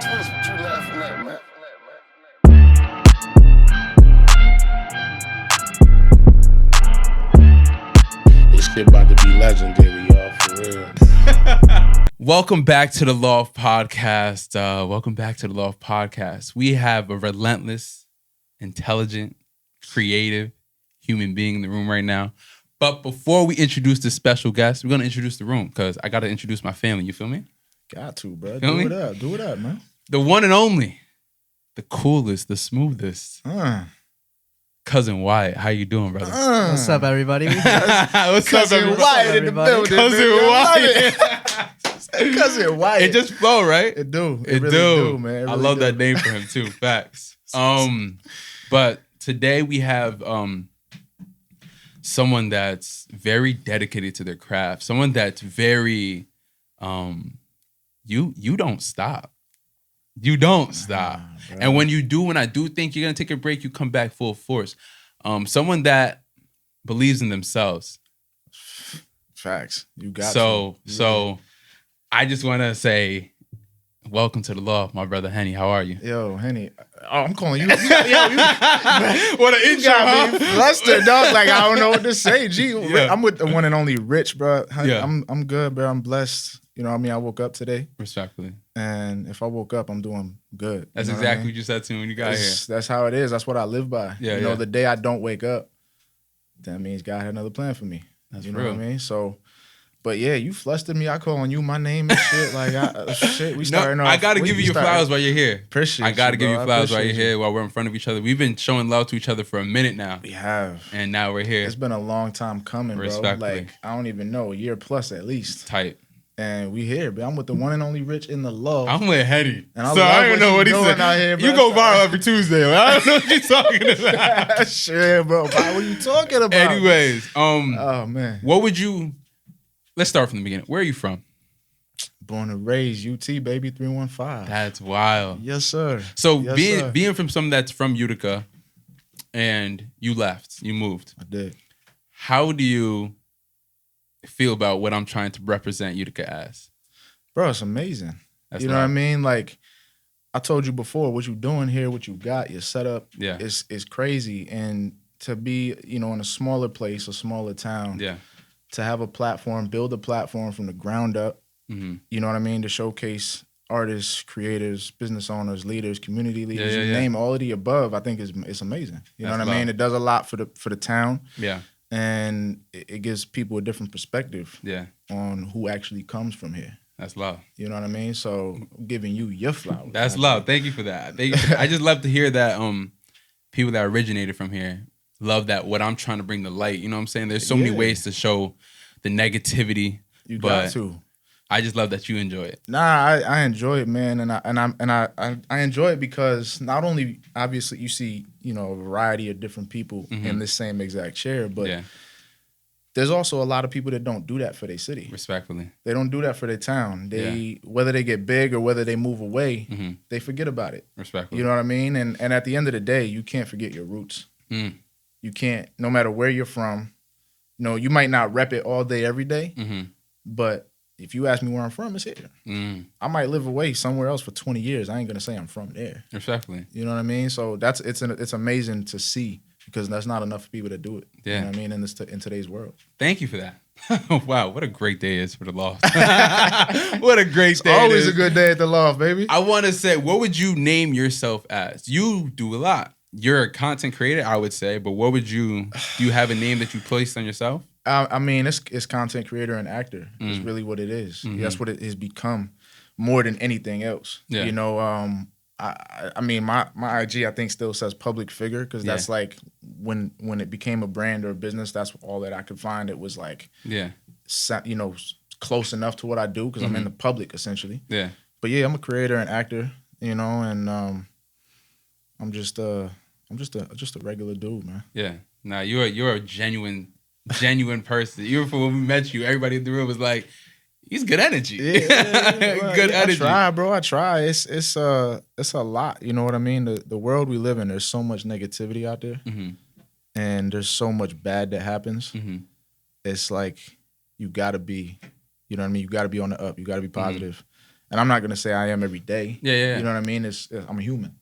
What you laughing at, man? This shit about to be legendary, y'all, for real. Welcome back to the Loft Podcast. We have a relentless, intelligent, creative human being in the room right now. But before we introduce this special guest, we're going to introduce the room because I got to introduce my family. You feel me? Got to, bro. Feel me? Do it up, man. The one and only, the coolest, the smoothest. Cousin Wyatt, how you doing, brother? What's up, everybody? What's up, Cousin everybody? Wyatt in the building. Cousin baby. I Wyatt. love it. Cousin Wyatt. It just flow, right? It do. It really do, man. It I really love do. that name for him too. Facts. But today we have someone that's very dedicated to their craft. Someone that's very you don't stop. You don't stop. And when I do think you're gonna take a break, you come back full force. Someone that believes in themselves. Facts. You got So I just wanna say welcome to the Loft, my brother Henny. How are you? Yo, Henny. Oh, I'm calling you. What an intro, got me flustered, dog. Like, I don't know what to say. Gee, Yeah. I'm with the one and only Rich, bro. Yeah. I'm good, bro. I'm blessed. You know what I mean? I woke up today, Respectfully. and if I woke up, I'm doing good. That's You know exactly what what you said to me when you got here. That's how it is. That's what I live by. Yeah, you know, yeah. the day I don't wake up, that means God had another plan for me. That's you know real. what I mean? So, but yeah, you flustered me. I calling you my name and shit. Like, we starting off. I gotta give you your starting- flowers while you're here. Appreciate I gotta you, give bro. you I flowers while you're appreciate here, while we're in front of each other. We've been showing love to each other for a minute now, We have. and now we're here. It's been a long time coming, bro. Respectfully. Like, I don't even know, a year plus at least. Tight. And we here, but I'm with the one and only Rich in the love. I'm with Hetty, And I so love I don't even what know you what he doing said. out here, bro. You go viral every Tuesday. Like, I don't know what you're talking about. Shit, bro. What are you talking about? Anyways, Oh, man. what would you? Let's start from the beginning. Where are you from? Born and raised, UT, baby, 315. That's wild. Yes, sir. So Yes, sir. being from someone that's from Utica, and you left, you moved. I did. How do you feel about what I'm trying to represent Utica as? Bro, it's amazing. That's You know what I love. mean? Like, I told you before, what you doing here, what you got, your setup Yeah. is crazy. And to be, you know, in a smaller place, a smaller town, Yeah. to have a platform, build a platform from the ground up, Mm-hmm. you know what I mean, to showcase artists, creators, business owners, leaders, community leaders, yeah, you yeah. name all of the above, I think it's amazing. You know That's what I love. mean? It does a lot for the town, Yeah. and it gives people a different perspective Yeah. on who actually comes from here. That's love. You know what I mean? So I'm giving you your flowers. That's love. Thank you for that. I just love to hear that people that originated from here love that what I'm trying to bring to light. You know what I'm saying? There's so many Yeah. ways to show the negativity. You but got to. I just love that you enjoy it. Nah, I enjoy it, man, and I enjoy it because not only obviously you see, you know, a variety of different people in this same exact chair, but Yeah. there's also a lot of people that don't do that for their city. Respectfully. They don't do that for their town. Whether they get big or whether they move away, Mm-hmm. they forget about it. Respectfully. You know what I mean? And at the end of the day, you can't forget your roots. Mm. You can't, no matter where you're from. You know, you might not rep it all day, every day, Mm-hmm. but if you ask me where I'm from, it's here. Mm. I might live away somewhere else for 20 years. I ain't gonna say I'm from there. Respectfully. You know what I mean? So it's amazing to see because that's not enough people that do it. Yeah. You know what I mean? In today's world. Thank you for that. Wow, what a great day it is for the Loft. What a great day. Always it a is. good day at the loft, baby. I want to say, what would you name yourself as? You do a lot. You're a content creator, I would say, but what would do you have a name that you placed on yourself? I mean, it's content creator and actor. It's really what it is. That's what it has become more than anything else. Yeah. You know, I mean, my IG I think still says public figure because that's like when it became a brand or a business. That's all that I could find. It was like, Yeah. you know, close enough to what I do because I'm in the public essentially. Yeah. But yeah, I'm a creator and actor. You know, and I'm just a regular dude, man. Yeah. Nah, you're a genuine person. Even from when we met you, everybody in the room was like, he's good energy. Good energy. I try, bro. I try. It's a lot. You know what I mean? The world we live in, there's so much negativity out there, and there's so much bad that happens. It's like you gotta be, you know what I mean? You gotta be on the up. You gotta be positive. And I'm not gonna say I am every day. Yeah. You know what I mean? I'm a human,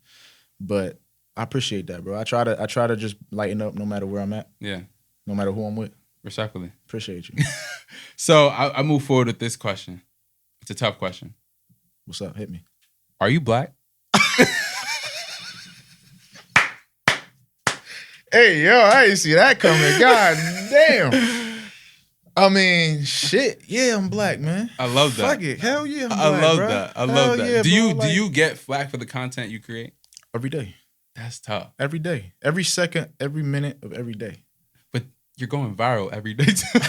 but I appreciate that, bro. I try to just lighten up no matter where I'm at. Yeah. No matter who I'm with. Respectfully. Appreciate you. So I move forward with this question. It's a tough question. What's up? Hit me. Are you black? Hey, yo, I didn't see that coming. God damn. I mean, shit. Yeah, I'm black, man. I love that. Fuck it. Hell yeah, I'm black, I love bro. that. I love Hell that. yeah, do bro, you get flack for the content you create? Every day. That's tough. Every day. Every second, every minute of every day. But you're going viral every day too.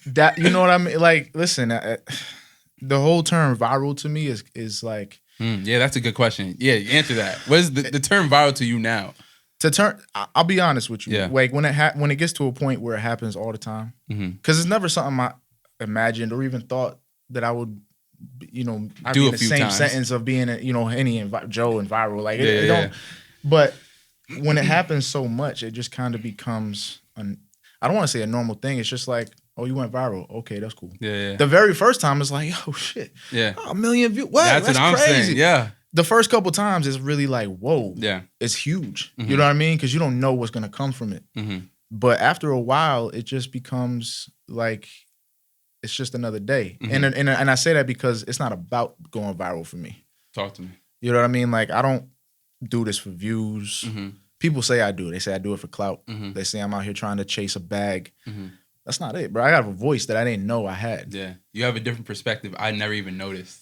That, you know what I mean? Like, listen, the whole term viral to me is like... Yeah, that's a good question. Yeah, answer that. What is the term viral to you now? I'll be honest with you. Yeah. Like when it gets to a point where it happens all the time, because it's never something I imagined or even thought that I would, I'd do be a in the few same times. sentence of being, Henny and Joe and viral. Like it Yeah. don't. But when it happens so much, it just kind of becomes I don't want to say a normal thing. It's just like, oh, you went viral. Okay, that's cool. Yeah. The very first time it's like, oh shit. Yeah. Oh, 1 million views. What? That's what I'm crazy. saying. Yeah. The first couple times it's really like, whoa. Yeah. It's huge. You know what I mean? Because you don't know what's gonna come from it. But after a while, it just becomes like it's just another day. And I say that because it's not about going viral for me. Talk to me. You know what I mean? Like I don't do this for views. People say I do. They say I do it for clout. They say I'm out here trying to chase a bag. That's not it, bro. I got a voice that I didn't know I had. Yeah. You have a different perspective I never even noticed.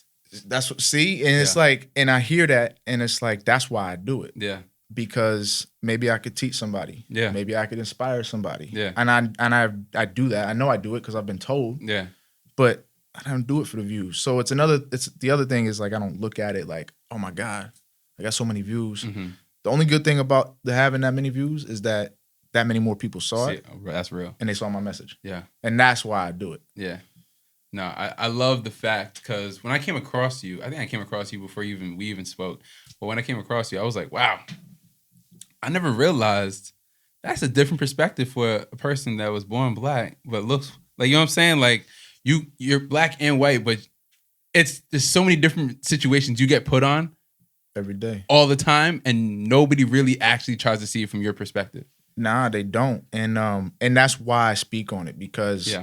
That's what, see? And it's like, and I hear that, and it's like, that's why I do it. Yeah. Because maybe I could teach somebody. Yeah. Maybe I could inspire somebody. Yeah. And I do that. I know I do it because I've been told. Yeah. But I don't do it for the views. So it's the other thing is like I don't look at it like, oh my God, I got so many views. The only good thing about having that many views is that many more people saw it. That's real. And they saw my message. Yeah. And that's why I do it. Yeah. No, I love the fact because when I came across you, I think I came across you before we even spoke. But when I came across you, I was like, wow, I never realized that's a different perspective for a person that was born black, but looks like, you know what I'm saying? Like you're black and white, but there's so many different situations you get put on every day, all the time, and nobody really actually tries to see it from your perspective. Nah, they don't. And that's why I speak on it because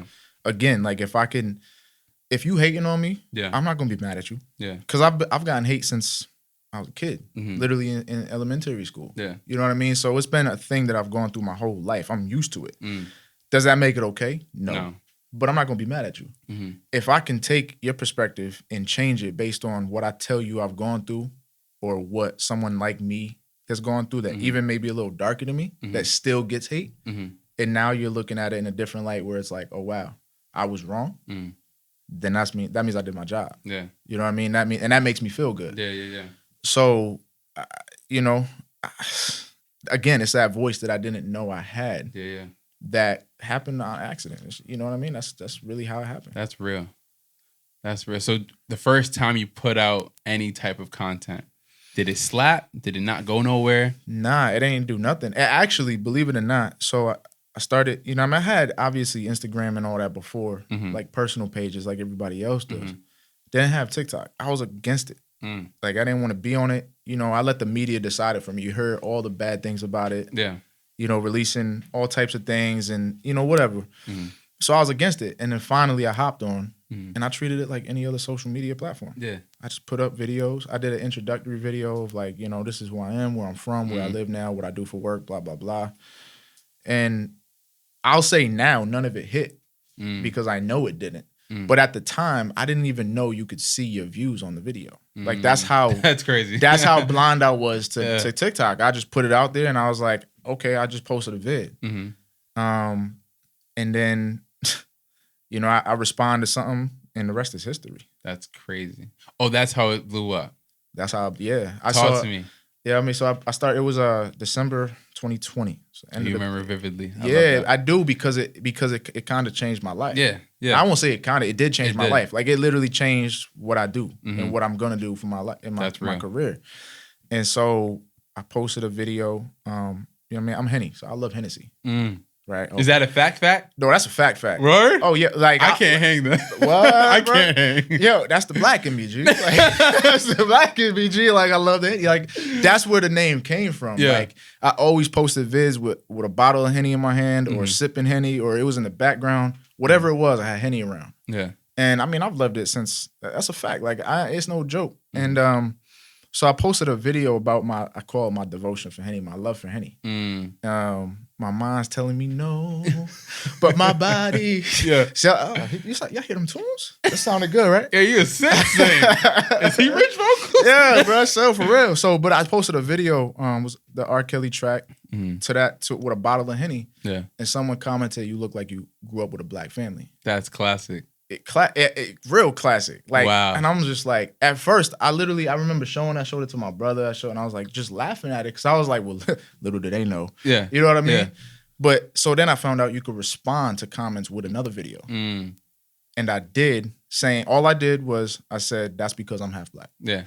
again, like if you hating on me, I'm not gonna be mad at you. Yeah. Because I've gotten hate since I was a kid, literally in elementary school. Yeah. You know what I mean? So it's been a thing that I've gone through my whole life. I'm used to it. Does that make it okay? No. But I'm not gonna be mad at you. If I can take your perspective and change it based on what I tell you I've gone through or what someone like me has gone through that even maybe a little darker than me, that still gets hate, and now you're looking at it in a different light where it's like, oh wow, I was wrong. Then that means I did my job. Yeah. You know what I mean? And that makes me feel good. Yeah. So, again, it's that voice that I didn't know I had. Yeah. That happened on accident. You know what I mean? That's really how it happened. That's real. So the first time you put out any type of content, did it slap? Did it not go nowhere? Nah, it ain't do nothing. Actually, believe it or not, so I started, I had obviously Instagram and all that before, like personal pages like everybody else does. Didn't have TikTok. I was against it. Like I didn't want to be on it. I let the media decide it for me. You heard all the bad things about it. Yeah. Releasing all types of things and, whatever. So I was against it. And then finally I hopped on and I treated it like any other social media platform. Yeah. I just put up videos. I did an introductory video of like, this is who I am, where I'm from, where I live now, what I do for work, blah, blah, blah. And I'll say now none of it hit because I know it didn't. But at the time, I didn't even know you could see your views on the video. Like that's crazy. That's how blind I was to TikTok. I just put it out there and I was like, okay, I just posted a vid. And then, I respond to something and the rest is history. That's crazy. Oh, that's how it blew up. That's how, Talk to me. Yeah, I started, it was December 2020. So you remember vividly. I do because it kind of changed my life. Yeah. I won't say it did change my life. Like it literally changed what I do and what I'm going to do for my life, in my career. And so I posted a video, I'm Henny, so I love Hennessy. right? Is that a fact? No, that's a fact. Word? Oh yeah, like I can't hang that. What? I bro? can't hang. Yo, that's the black in me, G. Like, that's the black in me, G. Like, I love it. Like, that's where the name came from. Yeah. Like, I always posted vids with a bottle of Henny in my hand or sipping Henny, or it was in the background. Whatever it was, I had Henny around. Yeah. And I mean, I've loved it since. That's a fact. Like, it's no joke. And so I posted a video about I call it my devotion for Henny, my love for Henny. My mind's telling me no, but my body. Yeah. So, y'all hear them tunes? That sounded good, right? Yeah, you a sensei. Is he rich vocals? Yeah, bro. So for real. So, but I posted a video. Was the R. Kelly track to with a bottle of Henny. Yeah. And someone commented, "You look like you grew up with a black family." That's classic. Real classic. Like, wow. And I'm just like, at first, I remember showed it to my brother. And I was like, just laughing at it because I was like, well, little did they know. Yeah. You know what I mean? Yeah. But so then I found out you could respond to comments with another video. And I did, all I did was I said, that's because I'm half black. Yeah.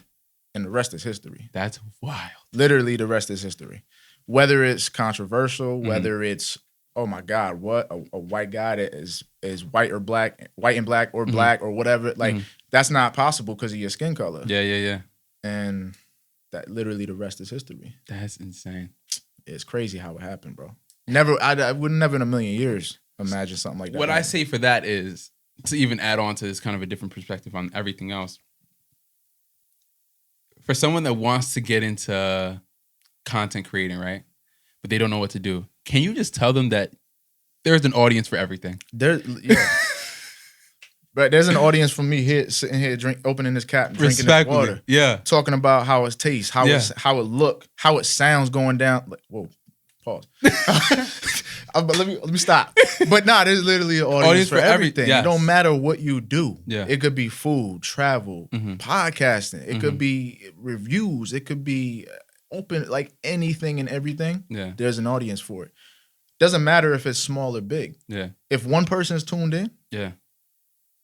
And the rest is history. That's wild. Literally, the rest is history. Whether it's controversial, whether it's, oh my God, what a white guy that is white and black or black or whatever. Like, that's not possible because of your skin color. Yeah. And that literally the rest is history. That's insane. It's crazy how it happened, bro. I would never in a million years imagine something like that. What I say for that is, to even add on to this kind of a different perspective on everything else, for someone that wants to get into content creating, right? But they don't know what to do. Can you just tell them that there's an audience for everything? Yeah. But there's an audience for me here, sitting here, opening this cap, drinking this water. Yeah. Talking about how it tastes, how it look, how it sounds going down. Like, whoa, pause. But let me stop. But nah, there's literally an audience for everything. Yes. It don't matter what you do. Yeah. It could be food, travel, podcasting. It could be reviews. It could be open, like anything and everything. Yeah. There's There's an audience for it. Doesn't matter if it's small or big. Yeah. If one person's tuned in, Yeah.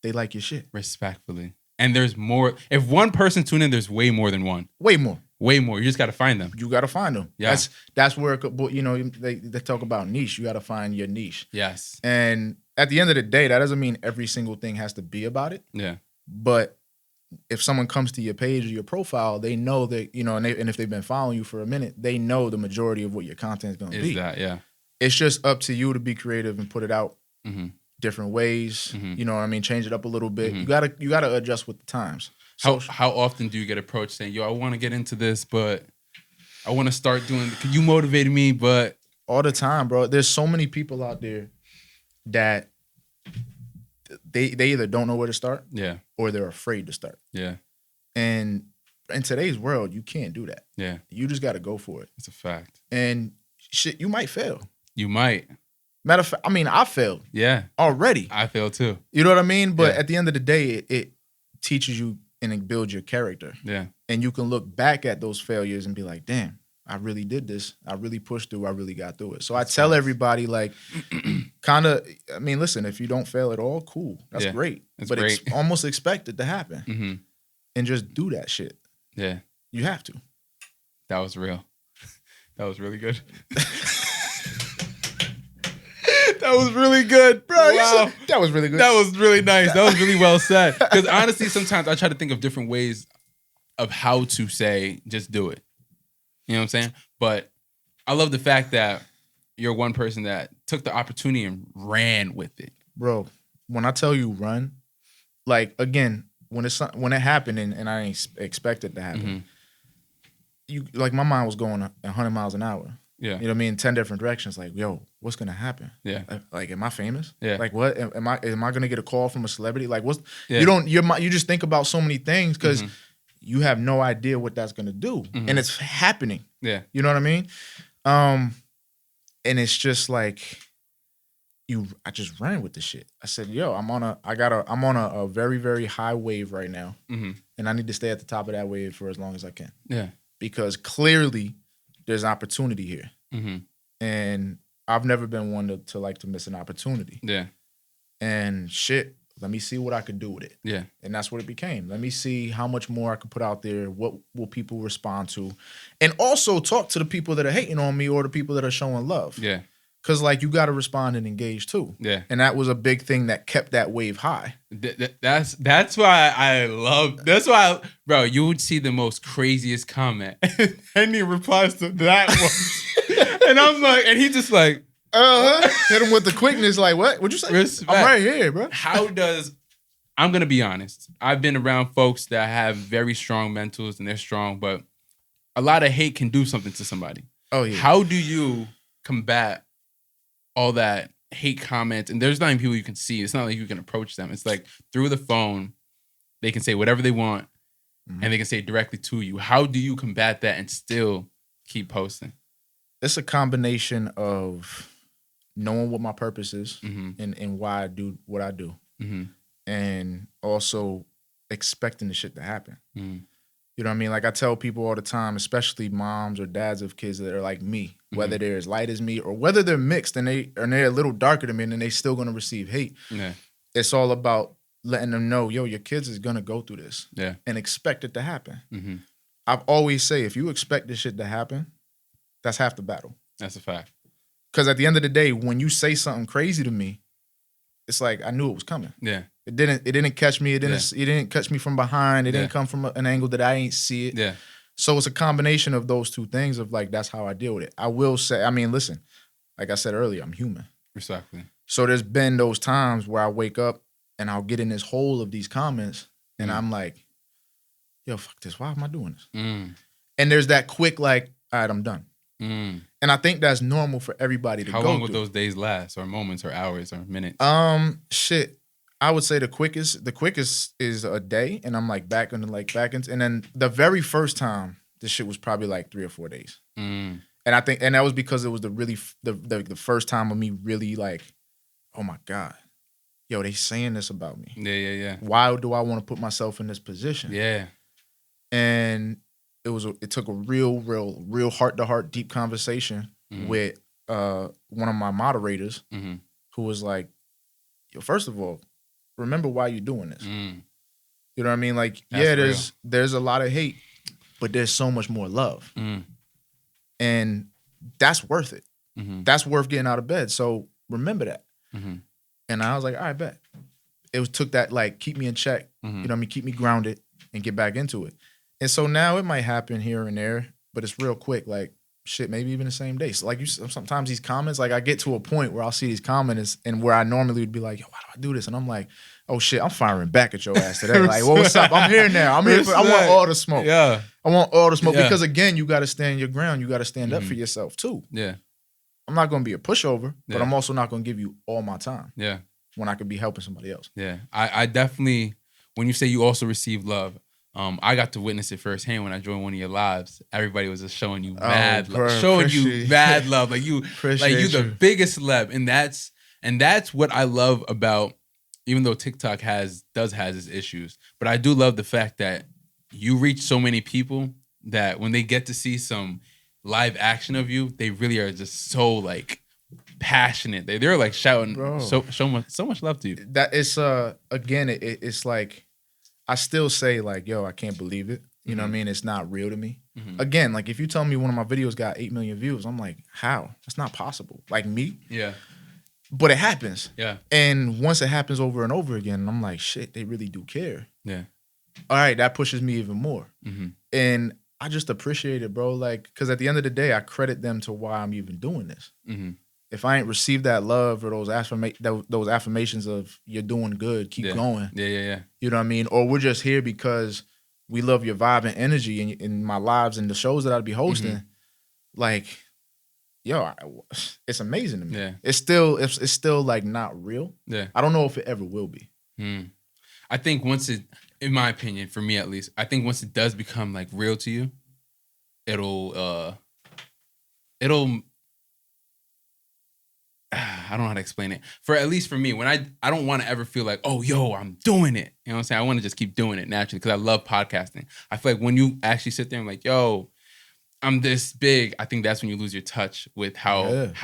they like your shit. Respectfully. And there's more. If one person tuned in, there's way more than one. Way more. Way more. You just got to find them. You got to find them. Yeah. That's where, they talk about niche. You got to find your niche. Yes. And at the end of the day, that doesn't mean every single thing has to be about it. Yeah. But if someone comes to your page or your profile, they know that, and if they've been following you for a minute, they know the majority of what your content is going to be. That, yeah. It's just up to you to be creative and put it out different ways. You know what I mean? Change it up a little bit. You gotta adjust with the times. So, how often do you get approached saying, yo, I want to get into this, but I want to start doing, you motivated me, but. All the time, bro. There's so many people out there that they either don't know where to start, or they're afraid to start. Yeah. And in today's world, you can't do that. Yeah. You just got to go for it. It's a fact. And shit, you might fail. You might. Matter of fact, I mean, I failed. Yeah. Already. I failed too. You know what I mean? But at the end of the day, it teaches you and it builds your character. Yeah. And you can look back at those failures and be like, damn, I really did this. I really pushed through. I really got through it. So I tell everybody, like, listen, if you don't fail at all, cool. That's great. But great. It's almost expected to happen. And just do that shit. Yeah. You have to. That was real. That was really good. That was really good, bro. Wow. That was really good. That was really nice. That was really well said. Because honestly, sometimes I try to think of different ways of how to say, just do it. You know what I'm saying? But I love the fact that you're one person that took the opportunity and ran with it. Bro, when I tell you run, like, again, when it happened and I ain't expect it to happen, my mind was going 100 miles an hour. Yeah. You know what I mean? 10 different directions. Like, yo, what's gonna happen? Yeah. Like, am I famous? Yeah. Like, what am I gonna get a call from a celebrity? Like, what's Yeah. you just think about so many things because you have no idea what that's gonna do, and it's happening. Yeah. You know what I mean? And it's just like I just ran with the shit. I said, yo, I'm on a very, very high wave right now, and I need to stay at the top of that wave for as long as I can. Yeah. Because clearly there's opportunity here. And I've never been one to like to miss an opportunity. Yeah. And shit, let me see what I could do with it. Yeah. And that's what it became. Let me see how much more I could put out there. What will people respond to? And also talk to the people that are hating on me or the people that are showing love. Yeah. Because like you got to respond and engage too. Yeah. And that was a big thing that kept that wave high. That's why I love. That's why, bro. You would see the most craziest comment, and he replies to that one, and I'm like, and he just like, hit him with the quickness. Like, what? What'd you say? Respect. I'm right here, bro. I'm gonna be honest. I've been around folks that have very strong mentals and they're strong, but a lot of hate can do something to somebody. Oh yeah. How do you combat all that hate comments? And there's not even people you can see. It's not like you can approach them. It's like through the phone, they can say whatever they want, and they can say directly to you. How do you combat that and still keep posting? It's a combination of knowing what my purpose is and why I do what I do. And also expecting the shit to happen. You know what I mean? Like I tell people all the time, especially moms or dads of kids that are like me, whether they're as light as me or whether they're mixed and they're a little darker than me and they still gonna receive hate. Yeah. It's all about letting them know, yo, your kids is gonna go through this. Yeah. And expect it to happen. I've always say, if you expect this shit to happen, that's half the battle. That's a fact. Because at the end of the day, when you say something crazy to me, it's like I knew it was coming. Yeah. It didn't catch me. It didn't catch me from behind. It didn't come from an angle that I ain't see it. Yeah. So it's a combination of those two things of like, that's how I deal with it. I will say, I mean, listen, like I said earlier, I'm human. Respectfully. So there's been those times where I wake up and I'll get in this hole of these comments and I'm like, yo, fuck this. Why am I doing this? And there's that quick like, all right, I'm done. And I think that's normal for everybody to go through. How long would those days last, or moments, or hours, or minutes? Shit. I would say the quickest is a day, and I'm like back into, and then the very first time, this shit was probably like 3 or 4 days. And I think, and that was because it was the first time of me really like, oh my God, yo, they saying this about me. Yeah. Why do I want to put myself in this position? Yeah. And it took a real heart-to-heart deep conversation with one of my moderators who was like, yo, first of all, remember why you're doing this. You know what I mean? Like, there's a lot of hate, but there's so much more love. And that's worth it. That's worth getting out of bed. So remember that. And I was like, all right, bet. Took that, like, keep me in check. You know what I mean? Keep me grounded and get back into it. And so now it might happen here and there, but it's real quick. Like, shit, maybe even the same day. So like sometimes these comments, like I get to a point where I'll see these comments and where I normally would be like, yo, why do I do this? And I'm like, oh shit, I'm firing back at your ass today. Like, well, what's up? I'm here now. I'm here. I want all the smoke. Yeah. I want all the smoke because again, you got to stand your ground. You got to stand up for yourself too. Yeah. I'm not going to be a pushover, but I'm also not going to give you all my time. Yeah. When I could be helping somebody else. Yeah. I definitely, when you say you also receive love, I got to witness it firsthand when I joined one of your lives. Everybody was just showing you mad love, like you the biggest celeb, and that's what I love about. Even though TikTok has its issues, but I do love the fact that you reach so many people that when they get to see some live action of you, they really are just so like passionate. They're like shouting so much love to you. That is again, it's like. I still say like, yo, I can't believe it. You know what I mean? It's not real to me. Again, like if you tell me one of my videos got 8 million views, I'm like, how? That's not possible. Like me? Yeah. But it happens. Yeah. And once it happens over and over again, I'm like, shit, they really do care. Yeah. All right, that pushes me even more. And I just appreciate it, bro. Like, because at the end of the day, I credit them to why I'm even doing this. If I ain't received that love or those affirmations of you're doing good, keep going. Yeah. You know what I mean? Or we're just here because we love your vibe and energy in my lives and the shows that I'd be hosting. Like, yo, it's amazing to me. Yeah. It's still like not real. Yeah. I don't know if it ever will be. I think once it, in my opinion, for me at least, I think once it does become like real to you, it'll I don't know how to explain it. At least for me, when I don't want to ever feel like, oh, yo, I'm doing it. You know what I'm saying? I want to just keep doing it naturally because I love podcasting. I feel like when you actually sit there and like, yo, I'm this big, I think that's when you lose your touch with how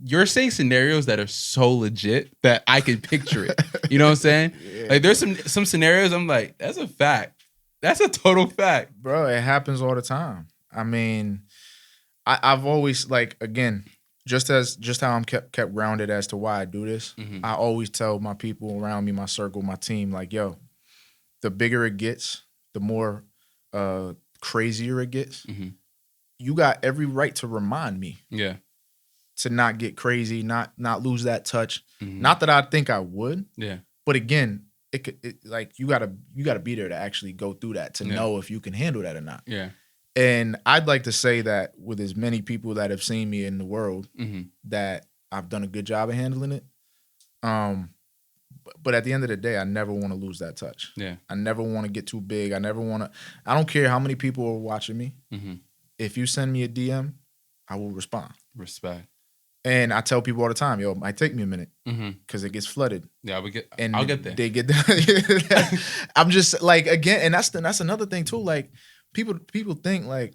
you're saying scenarios that are so legit that I can picture it. You know what I'm saying? Like there's some scenarios I'm like, that's a fact. That's a total fact. Bro, it happens all the time. I mean, I've always like, again, just how I'm kept grounded as to why I do this. I always tell my people around me, my circle, my team, like, yo, the bigger it gets, the more crazier it gets. You got every right to remind me. Yeah. To not get crazy, not lose that touch. Not that I think I would. Yeah. But again, like you gotta be there to actually go through that to know if you can handle that or not. Yeah. And I'd like to say that with as many people that have seen me in the world, that I've done a good job of handling it. But at the end of the day, I never want to lose that touch. Yeah. I never want to get too big. I don't care how many people are watching me. If you send me a DM, I will respond. Respect. And I tell people all the time, yo, it might take me a minute because it gets flooded. Yeah, and I'll get there. They get I'm just like, again, and that's another thing too. Like people think like,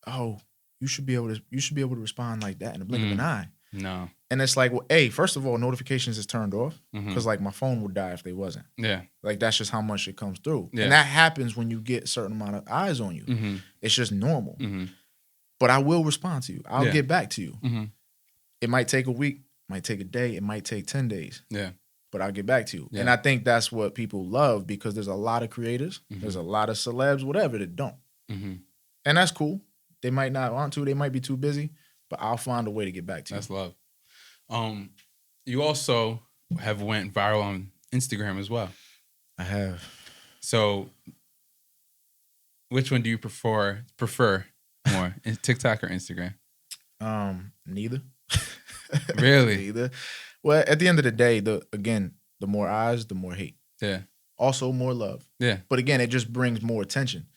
oh, you should be able to respond like that in the blink of an eye. No. And it's like, well, first of all, notifications is turned off because like my phone would die if they wasn't. Yeah. Like that's just how much it comes through. Yeah. And that happens when you get a certain amount of eyes on you. It's just normal. But I will respond to you. I'll get back to you. It might take a week, might take a day, it might take 10 days. Yeah. But I'll get back to you. Yeah. And I think that's what people love because there's a lot of creators, there's a lot of celebs, whatever, that don't. And that's cool. They might not want to, they might be too busy, but I'll find a way to get back to you. That's love. You also have went viral on Instagram as well. I have. So which one do you prefer more, TikTok or Instagram? Neither. Really? Neither. Well, at the end of the day, the more eyes, the more hate. Yeah. Also more love. Yeah. But again, it just brings more attention.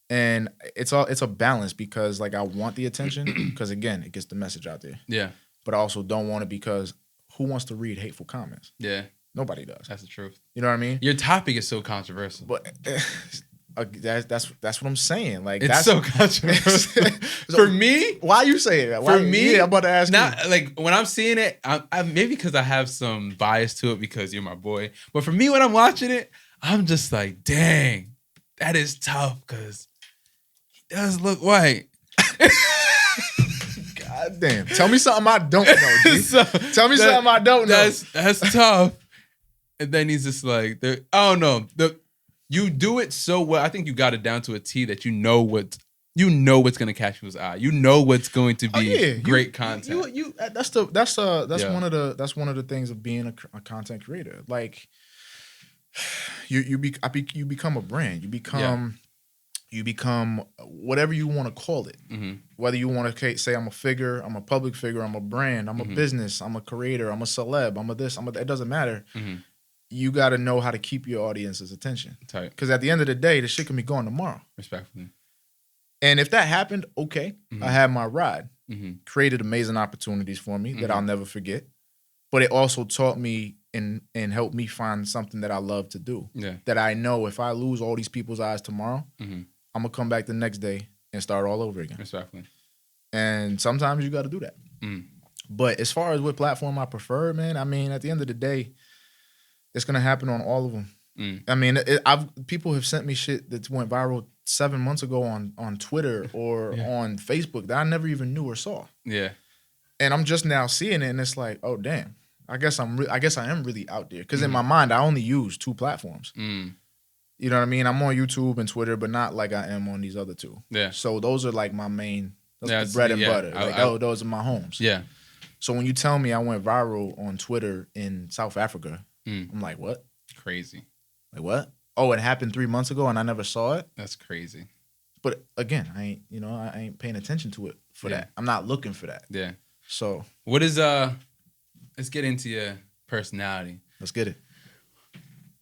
And it's a balance because like I want the attention because again, it gets the message out there. Yeah. But I also don't want it because who wants to read hateful comments? Yeah. Nobody does. That's the truth. You know what I mean? Your topic is so controversial. But that's what I'm saying. Like it's so controversial. For me, why you say that? Why, for me, I'm about to ask not, you. Like when I'm seeing it, I maybe because I have some bias to it because you're my boy. But for me, when I'm watching it, I'm just like, dang, that is tough because he does look white. God damn! Tell me something I don't know, G. Tell me something I don't know. That's tough. And then he's just like, I don't know. You do it so well. I think you got it down to a T that you know what's going to catch people's eye. You know what's going to be great content. That's one of the things of being a content creator. Like you become a brand. You become whatever you want to call it. Whether you want to say I'm a figure, I'm a public figure, I'm a brand, I'm a business, I'm a creator, I'm a celeb, I'm a this, it doesn't matter. You got to know how to keep your audience's attention. Because at the end of the day, the shit can be gone tomorrow. Respectfully. And if that happened, okay, I had my ride. Created amazing opportunities for me that I'll never forget. But it also taught me and helped me find something that I love to do. Yeah. That I know if I lose all these people's eyes tomorrow, I'm going to come back the next day and start all over again. Respectfully. And sometimes you got to do that. But as far as what platform I prefer, man, I mean, at the end of the day, it's gonna happen on all of them. I mean, people have sent me shit that went viral 7 months ago on Twitter or on Facebook that I never even knew or saw. Yeah, and I'm just now seeing it, and it's like, oh damn, I guess I am really out there because in my mind I only use 2 platforms. You know what I mean? I'm on YouTube and Twitter, but not like I am on these other 2. Yeah. So those are like my main, the bread and butter. Those are my homes. Yeah. So when you tell me I went viral on Twitter in South Africa. I'm like, what? Crazy. Like, what? Oh, it happened 3 months ago and I never saw it? That's crazy. But again, I ain't paying attention to it for that. I'm not looking for that. Yeah. So. What is, let's get into your personality. Let's get it.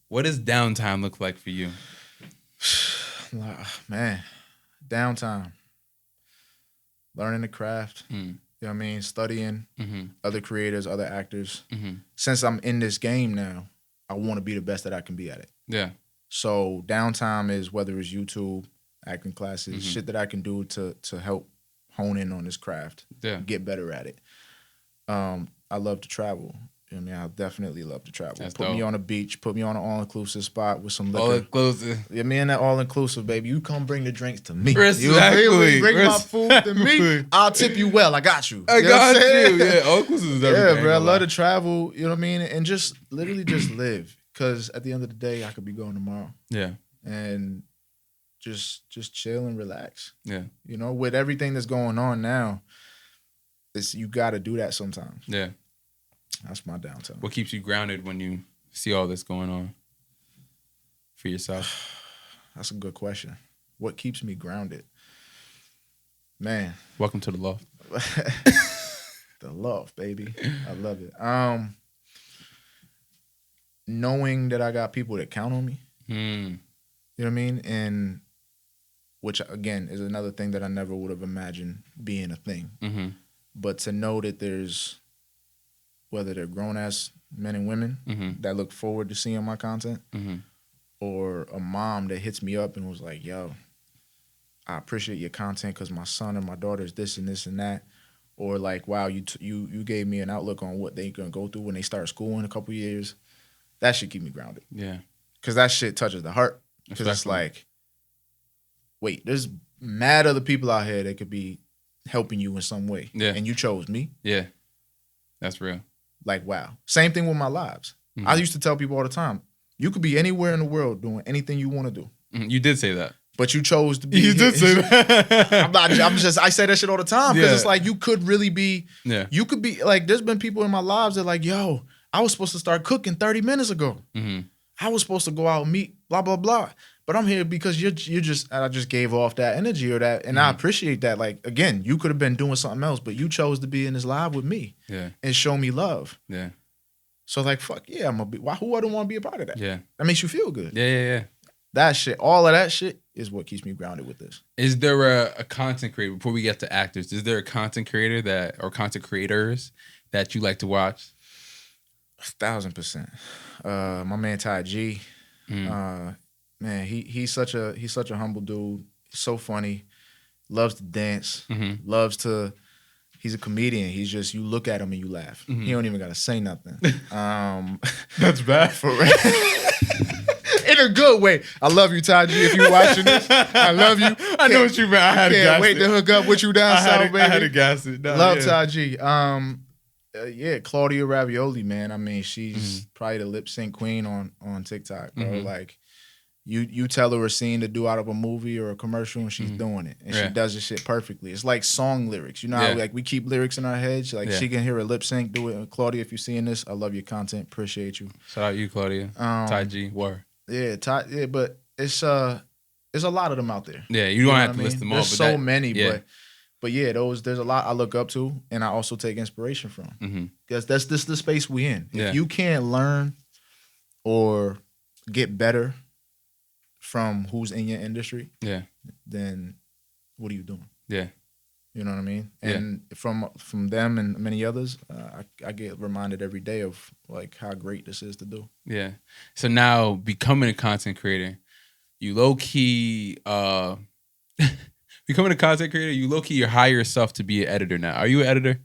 What does downtime look like for you? Man, downtime. Learning the craft. You know what I mean? Studying other creators, other actors. Since I'm in this game now, I want to be the best that I can be at it. Yeah. So downtime is whether it's YouTube, acting classes, shit that I can do to help hone in on this craft, get better at it. I love to travel. You know what I mean? I definitely love to travel. That's Put me dope. on a beach, put me on an all-inclusive spot with some liquor. All inclusive. Yeah, me and that all-inclusive, baby. You come bring the drinks to me. Exactly. You bring my food to me. I'll tip you well. I got you. I got you. Yeah, all inclusive is everything. Yeah, bro. I love to travel. You know what I mean? And just literally just live. Because at the end of the day, I could be going tomorrow. Yeah. And just chill and relax. Yeah. You know, with everything that's going on now, you got to do that sometimes. Yeah. That's my downtime. What keeps you grounded when you see all this going on for yourself? That's a good question. What keeps me grounded? Man. Welcome to the loft. The love, baby. I love it. Knowing that I got people that count on me. You know what I mean? And which, again, is another thing that I never would have imagined being a thing. Mm-hmm. But to know that there's, whether they're grown-ass men and women that look forward to seeing my content, or a mom that hits me up and was like, yo, I appreciate your content because my son or my daughter is this and this and that. Or like, wow, you gave me an outlook on what they're going to go through when they start school in a couple years. That should keep me grounded. Yeah. Because that shit touches the heart. Because it's like, wait, there's mad other people out here that could be helping you in some way. Yeah. And you chose me. Yeah. That's real. Like, wow. Same thing with my lives. I used to tell people all the time, you could be anywhere in the world doing anything you want to do. You did say that. But you chose to be. You did say that. I say that shit all the time because Yeah. it's like you could really be. Yeah. You could be like. There's been people in my lives that are like, yo, I was supposed to start cooking 30 minutes ago. I was supposed to go out and meet blah blah blah. But I'm here because I just gave off that energy or that, and I appreciate that. Like again, you could have been doing something else, but you chose to be in this live with me. Yeah. And show me love. Yeah. So like, fuck yeah, I'm gonna be. Who wouldn't want to be a part of that? Yeah. That makes you feel good. Yeah. That shit, all of that shit is what keeps me grounded with this. Is there a content creator, before we get to actors, is there a content creator or content creators that you like to watch? 1,000%. My man Ty G. Man, he's such a humble dude. He's so funny. Loves to dance. He's a comedian. He's just, you look at him and you laugh. He don't even gotta say nothing. That's bad. For real. In a good way. I love you, Ty G. If you're watching this, I love you. I know what you meant. I had to gas can't wait to hook up with you down south, baby. I had to gas it. No, love Ty G. Claudia Ravioli, man. I mean, she's probably the lip sync queen on TikTok, bro. Like, you tell her a scene to do out of a movie or a commercial, and she's doing it, and she does this shit perfectly. It's like song lyrics, you know how like we keep lyrics in our heads. Like she can hear a lip sync, do it. Claudia, if you're seeing this, I love your content, appreciate you. Shout out you, Claudia. Ty G, war. Yeah, but it's a lot of them out there. Yeah, you don't have to list them all. There's so many, but yeah, there's a lot I look up to, and I also take inspiration from. Because that's the space we in. If you can't learn or get better from who's in your industry, then what are you doing? Yeah. You know what I mean? And from them and many others, I get reminded every day of like how great this is to do. Yeah. So now becoming a content creator, you low key becoming a content creator, you low key you hire yourself to be an editor now. Are you an editor?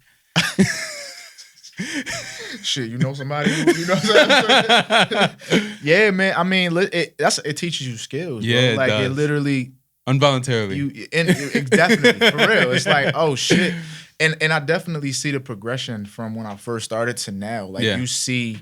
Shit, you know somebody? You know what I'm saying? Yeah, man. I mean, it teaches you skills. Yeah, bro. Like it literally. Involuntarily. Definitely, for real. It's like, oh shit. And I definitely see the progression from when I first started to now. Like you see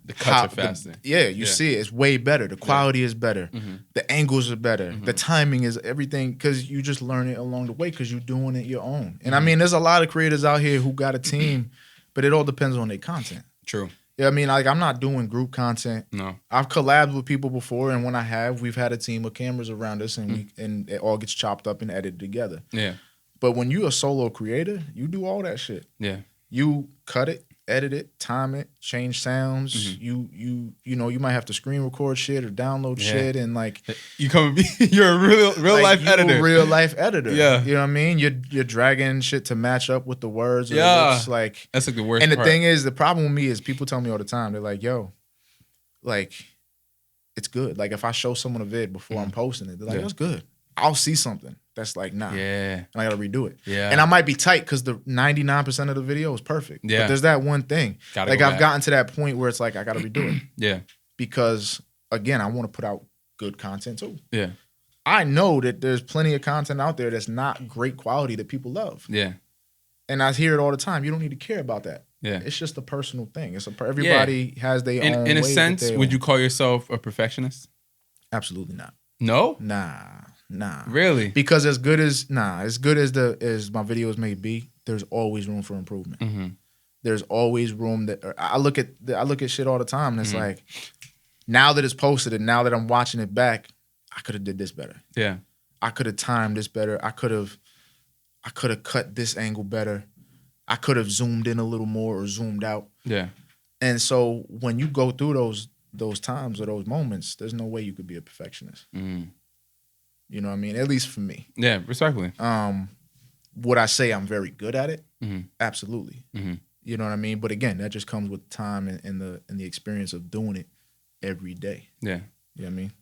the cuts are faster. You see it. It's way better. The quality is better. The angles are better. The timing is everything because you just learn it along the way because you're doing it your own. And I mean, there's a lot of creators out here who got a team, but it all depends on their content. True. Yeah, I mean, like I'm not doing group content. No, I've collabed with people before, and when I have, we've had a team of cameras around us, and and it all gets chopped up and edited together. Yeah. But when you're a solo creator, you do all that shit. Yeah. You cut it, edit it, time it, change sounds. You know, you might have to screen record shit or download shit, and like you're a real like life editor. A real life editor. Yeah. You know what I mean? You're dragging shit to match up with the words. Yeah. It's like that's like the worst. And the thing is, the problem with me is people tell me all the time, they're like, yo, like it's good. Like if I show someone a vid before I'm posting it, they're like, that's good. I'll see something that's like, nah. Yeah. And I gotta redo it. Yeah. And I might be tight because the 99% of the video is perfect. Yeah. But there's that one thing. Gotta like go I've back. gotten to that point where it's like I gotta redo it. Yeah. Because again, I want to put out good content too. Yeah. I know that there's plenty of content out there that's not great quality that people love. Yeah. And I hear it all the time. You don't need to care about that. Yeah. It's just a personal thing. Everybody has their own. In a way sense, that they would own. you call yourself a perfectionist? Absolutely not. No? Nah. Really? Because as good as my videos may be, there's always room for improvement. Mm-hmm. There's always room that I look at shit all the time, and it's like, now that it's posted and now that I'm watching it back, I could have did this better. Yeah. I could have timed this better. I could have cut this angle better. I could have zoomed in a little more or zoomed out. Yeah. And so when you go through those times or those moments, there's no way you could be a perfectionist. Mm. You know what I mean? At least for me. Yeah, respectfully. Would I say I'm very good at it? Mm-hmm. Absolutely. Mm-hmm. You know what I mean? But again, that just comes with time and the experience of doing it every day. Yeah. You know what I mean?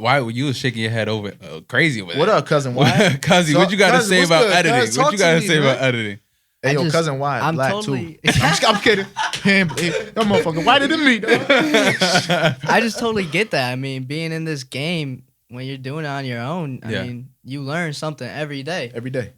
Why were you shaking your head over crazy with What it? up, cousin? Why? Cuzzy, So, what you got to cousin, say what's about good, editing? cuz? What Talk you to got to me, say man. about editing? Hey, yo, just- cousin Why? I'm Black totally- too. I'm kidding. That motherfucker whiter than me, dog. I just totally get that. I mean, being in this game when you're doing it on your own, I Yeah. mean, you learn something every day. Every day.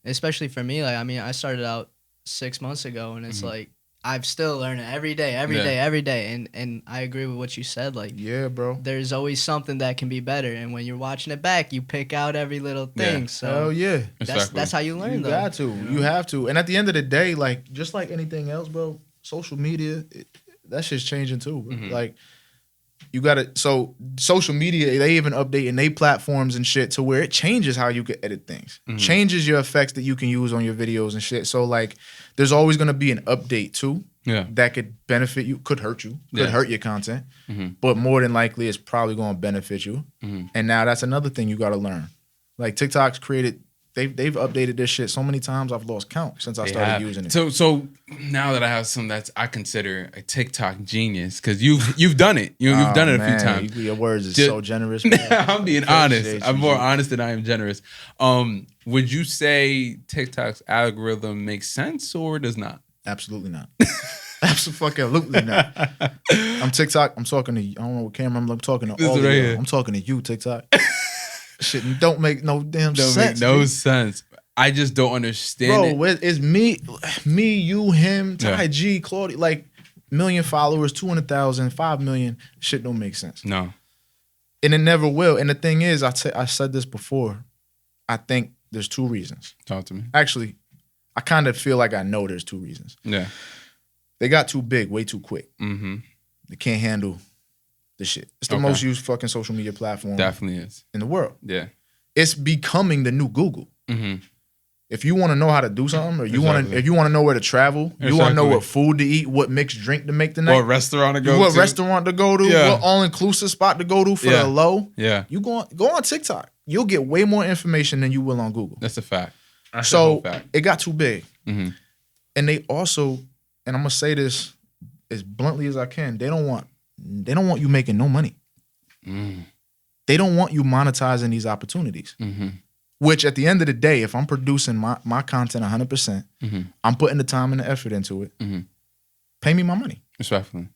Especially for me, like I mean, I started out 6 months ago, and it's Mm-hmm. like I'm still learning every day, every day. And I agree with what you said. Like, Yeah, bro. there's always something that can be better, and when you're watching it back, you pick out every little thing. Yeah. So Hell yeah. that's how you learn. You though. got to. You have to. And at the end of the day, like, just like anything else, bro, social media, that shit's changing too, bro. Mhm. Like, you got to. So, social media, they even updating their platforms and shit to where it changes how you can edit things, Mhm. changes your effects that you can use on your videos and shit. So, like, there's always going to be an update too Yeah. that could benefit you, could hurt you, could Yeah. hurt your content, Mhm. but more than likely, it's probably going to benefit you. Mhm. And now that's another thing you got to learn. Like, TikTok's created. They've updated this shit so many times I've lost count since I started using it. So now that I have some that's I consider a TikTok genius because you've done it. You've done it a few times. Your words is Just- so generous. Man. I'm being honest. Appreciate I'm you, more G. honest than I am generous. Would you say TikTok's algorithm makes sense or does not? Absolutely not. Absolutely not. I'm TikTok. I'm talking to you. I don't know what camera I'm talking to. This All is of right y'all. here. I'm talking to you, TikTok. Shit don't make no damn Don't sense. make no G. sense. I just don't understand Bro, it. it's me, you, him, Ty Yeah. G, Claudia, like 1 million followers, 200,000, 5 million. Shit don't make sense. No. And it never will. And the thing is, I said this before. I think there's 2 reasons. Talk to me. Actually, I kind of feel like I know there's 2 reasons. Yeah. They got too big, way too quick. Mm-hmm. They can't handle the shit. It's the Okay. most used fucking social media platform Definitely is. in the world. Yeah. It's becoming the new Google. Mm-hmm. If you want to know how to do something, or Exactly. if you want to know where to travel, you want to know Exactly. what food to eat, what mixed drink to make tonight, What restaurant to go what to? restaurant to go to, Yeah. what all-inclusive spot to go to for Yeah. the low, Yeah. you go on TikTok. You'll get way more information than you will on Google. That's a fact. That's a So whole fact. it got too big. Mm-hmm. And they also, and I'm gonna say this as bluntly as I can, they don't want you making no money. Mm. They don't want you monetizing these opportunities. Mm-hmm. Which at the end of the day, if I'm producing my content 100%, Mm-hmm. I'm putting the time and the effort into it. Mm-hmm. Pay me my money. Respectfully.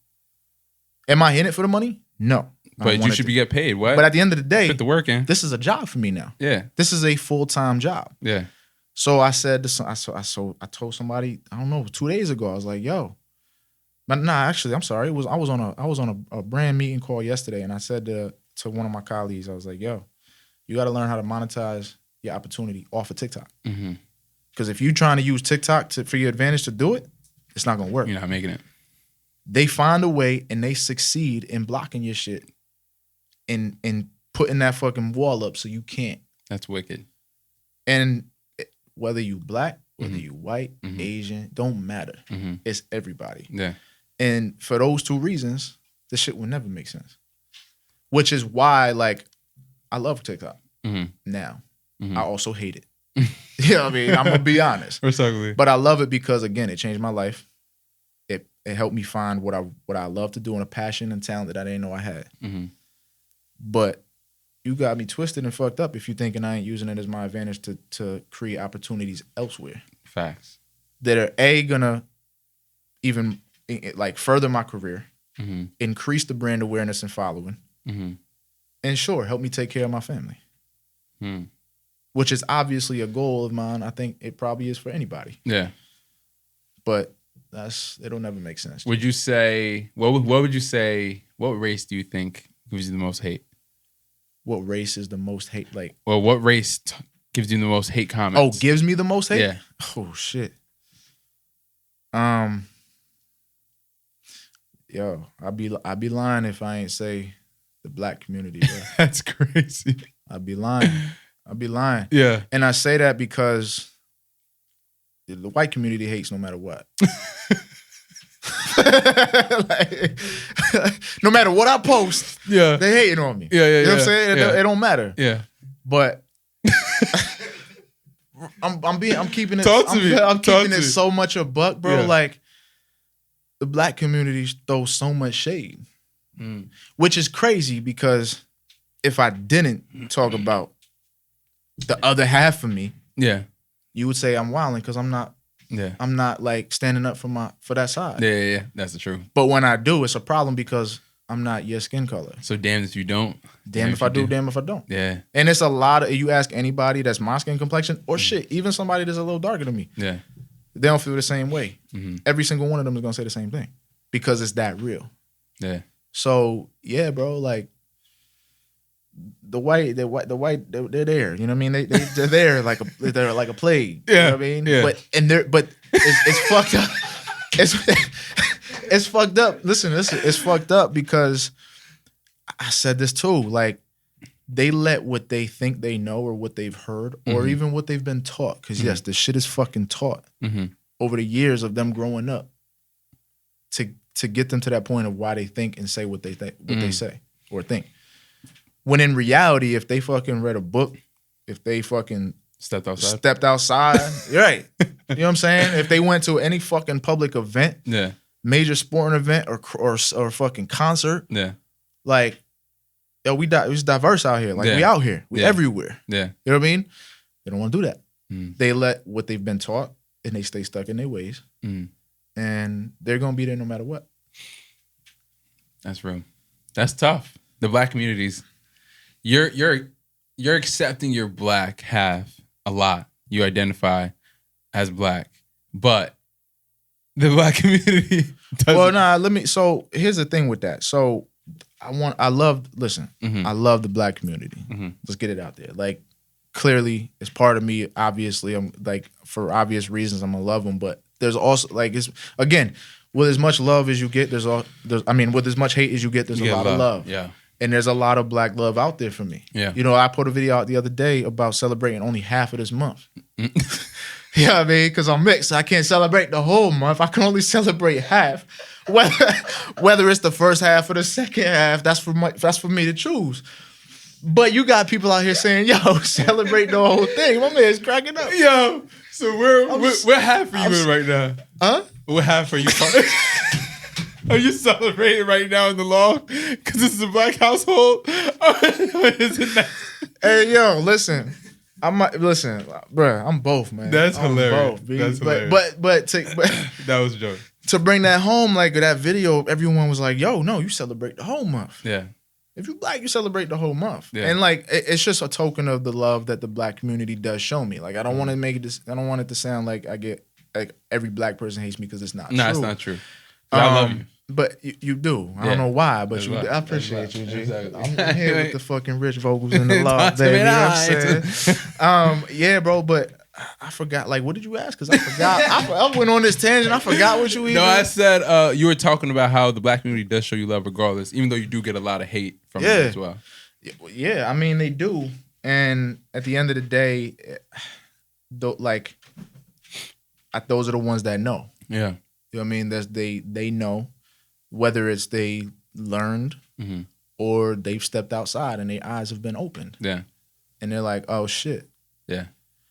Am I in it for the money? No. I But you want it should to- be get paid. What? But at the end of the day, Put the work in. this is a job for me now. Yeah. This is a full-time job. Yeah. So I said this. I told somebody, I don't know, 2 days ago. I was like, "Yo," but nah, actually, I'm sorry. I was on a brand meeting call yesterday, and I said to one of my colleagues, I was like, "Yo, you got to learn how to monetize your opportunity off of TikTok. Mm-hmm. Because if you're trying to use TikTok for your advantage to do it, it's not gonna work. You're not making it. They find a way and they succeed in blocking your shit, and putting that fucking wall up so you can't. That's wicked. And whether you black, whether Mhm. you white, Mhm. Asian, don't matter. Mm-hmm. It's everybody. Yeah. And for those 2 reasons, this shit will never make sense. Which is why, like, I love TikTok Mm-hmm. now. Mhm. I also hate it. You know what I mean? I'm gonna be honest. Respectfully. But I love it because, again, it changed my life. It helped me find what I love to do and a passion and talent that I didn't know I had. Mm-hmm. But you got me twisted and fucked up if you thinking I ain't using it as my advantage to create opportunities elsewhere. Facts. That are gonna even like further my career, increase the brand awareness and following, and sure, help me take care of my family. Which is obviously a goal of mine. I think it probably is for anybody. Yeah. But it'll never make sense. Would you say what would you say? What race do you think gives you the most hate? What race is the most hate? Like, well, what race gives you the most hate comments? Oh, gives me the most hate? Yeah. Oh shit. Yo, I'd be lying if I ain't say the black community. Bro. That's crazy. I'd be lying. Yeah. And I say that because the white community hates no matter what. Like, no matter what I post, they hating on me. Yeah. You know what I'm saying? It don't matter. Yeah. But I'm keeping it. I'm keeping it so much a buck, bro. Yeah. Like the black community throws so much shade, which is crazy because if I didn't talk about the other half of me, you would say I'm wilding because I'm not. Yeah, I'm not like standing up for that side. Yeah. That's the truth. But when I do, it's a problem because I'm not your skin color. So damned if you don't. Damn if I do, damn if I don't. Yeah. And it's a lot of, you ask anybody that's my skin complexion or shit, even somebody that's a little darker than me. Yeah. They don't feel the same way. Every single one of them is gonna say the same thing because it's that real. Yeah. So yeah, bro, like the white, they're there. You know what I mean? They're there like a plague. Yeah. You know what I mean? Yeah. But it's fucked up. It's fucked up. Listen, it's fucked up because I said this too. Like they let what they think they know or what they've heard or even what they've been taught. Because yes, the shit is fucking taught over the years of them growing up to get them to that point of why they think and say what they they say or think. When in reality, if they fucking read a book, if they fucking stepped outside, you're right. You know what I'm saying? If they went to any fucking public event, major sporting event or fucking concert, like, yo, it's diverse out here. Like we out here, we everywhere. Yeah, you know what I mean? They don't want to do that. They let what they've been taught and they stay stuck in their ways, and they're gonna be there no matter what. That's real. That's tough. The black communities. You're accepting your black half a lot. You identify as black, but the black community doesn't. So here's the thing with that. So I love the black community. Let's get it out there. Like clearly it's part of me. Obviously I'm like, for obvious reasons I'm gonna love them, but there's also like, it's again, with as much love as you get, with as much hate as you get, there's a lot of love. Yeah. And there's a lot of black love out there for me. Yeah. You know, I put a video out the other day about celebrating only half of this month. You know what I mean? Because I'm mixed. I can't celebrate the whole month. I can only celebrate half. Whether it's the first half or the second half, that's for me to choose. But you got people out here saying, yo, celebrate the whole thing. My man's cracking up. Yo, so we're half are you in right now? Huh? What half are you? Are you celebrating right now in the law because this is a black household? Isn't that? Hey, yo, listen. Bruh, I'm both, man. That's I'm hilarious. Both, That's hilarious. But that was a joke. To bring that home, like that video, everyone was like, yo, no, you celebrate the whole month. Yeah. If you black, you celebrate the whole month. Yeah. And like, it's just a token of the love that the black community does show me. Like, I don't want to make it, I don't want it to sound like I get, like every black person hates me because it's not true. No, it's not true. I love you. But you do. I don't know why, but you do. I appreciate you, G. Exactly. I'm here with the fucking rich vocals in the law, baby. You know what I'm saying? Yeah, bro, but I forgot. Like, what did you ask? Because I forgot. I went on this tangent. I forgot what you even. No, I said you were talking about how the black community does show you love regardless, even though you do get a lot of hate from them as well. Yeah, I mean, they do. And at the end of the day, like, those are the ones that know. Yeah. You know what I mean? They know. Whether it's they learned or they've stepped outside and their eyes have been opened. Yeah. And they're like, oh, shit. Yeah.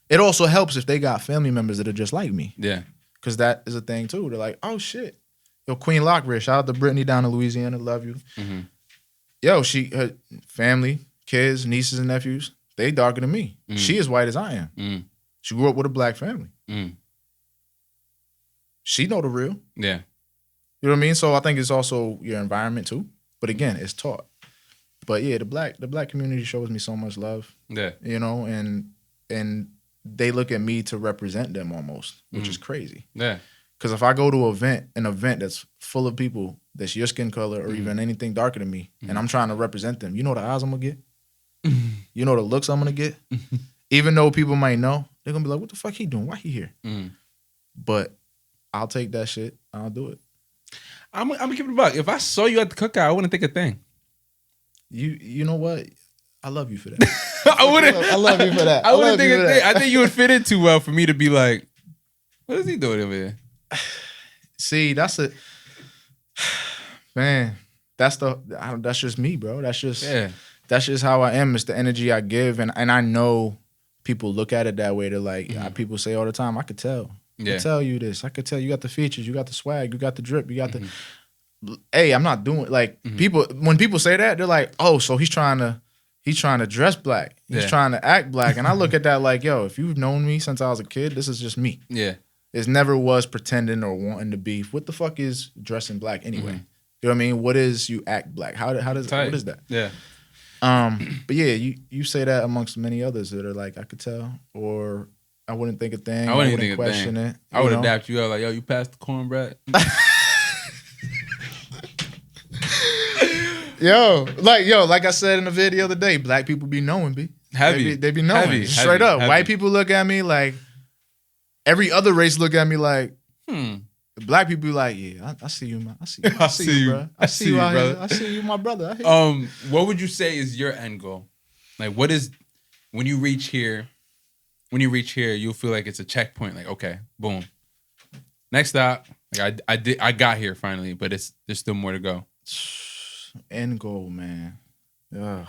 It also helps if they got family members that are just like me. Yeah. Because that is a thing, too. They're like, oh, shit. Yo, Queen Lockridge, shout out to Brittany down in Louisiana. Love you. Yo, her family, kids, nieces and nephews, they darker than me. She is white as I am. She grew up with a black family. She know the real. Yeah. You know what I mean? So I think it's also your environment too. But again, it's taught. But yeah, the black community shows me so much love. Yeah. You know, and they look at me to represent them almost, which is crazy. Yeah. Because if I go to an event that's full of people that's your skin color or even anything darker than me, and I'm trying to represent them, you know the eyes I'm gonna get? You know the looks I'm gonna get? Even though people might know, they're gonna be like, what the fuck he doing? Why he here? But I'll take that shit. I'll do it. I'm gonna keep it a buck. If I saw you at the cookout, I wouldn't think a thing. You know what? I love you for that. I wouldn't. I love you for that. I wouldn't think a thing. I think you would fit in too well for me to be like, what is he doing over here? See, that's just me, bro. That's just how I am. It's the energy I give, and I know people look at it that way. They're like, people say all the time, I could tell. I could tell you this. I could tell you got the features, you got the swag, you got the drip, you got the. Hey, I'm not doing people. When people say that, they're like, oh, so he's trying to dress black. He's trying to act black, and I look at that like, yo, if you've known me since I was a kid, this is just me. Yeah. It never was pretending or wanting to be. What the fuck is dressing black anyway? You know what I mean? What is you act black? What is that? Yeah. But yeah, you say that amongst many others that are like, I could tell, or I wouldn't think a thing. I wouldn't think question a thing. it. I would adapt you out like, yo, you passed the cornbread. Like I said in the video the other day, black people be knowing, B. They be knowing. Straight up. White people look at me like, every other race look at me like, Black people be like, yeah, I see you, man. I see you, bro. I see you out here. I see you, my brother. What would you say is your end goal? Like, what is, when you reach here, you'll feel like it's a checkpoint. Like, okay, boom. Next stop. Like I got here finally, but there's still more to go. End goal, man. Ugh.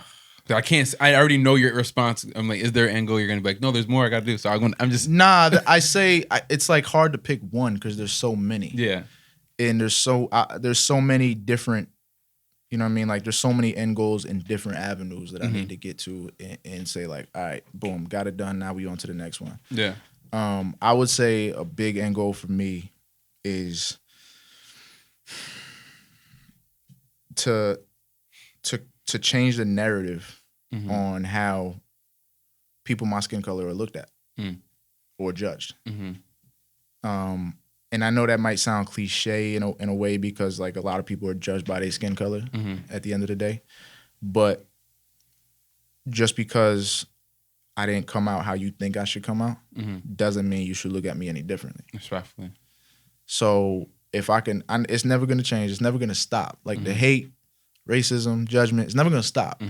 I already know your response. I'm like, is there an end goal? You're gonna be like, no, there's more I gotta do. So I'm just I say it's like hard to pick one because there's so many. Yeah, and there's so many different. You know what I mean? Like there's so many end goals in different avenues that I need to get to and say like, all right, boom, got it done. Now we on to the next one. Yeah. I would say a big end goal for me is to change the narrative on how people my skin color are looked at or judged. And I know that might sound cliche in a way because like a lot of people are judged by their skin color at the end of the day. But just because I didn't come out how you think I should come out doesn't mean you should look at me any differently. Respectfully. So if I can, it's never going to change. It's never going to stop. Like the hate, racism, judgment, it's never going to stop.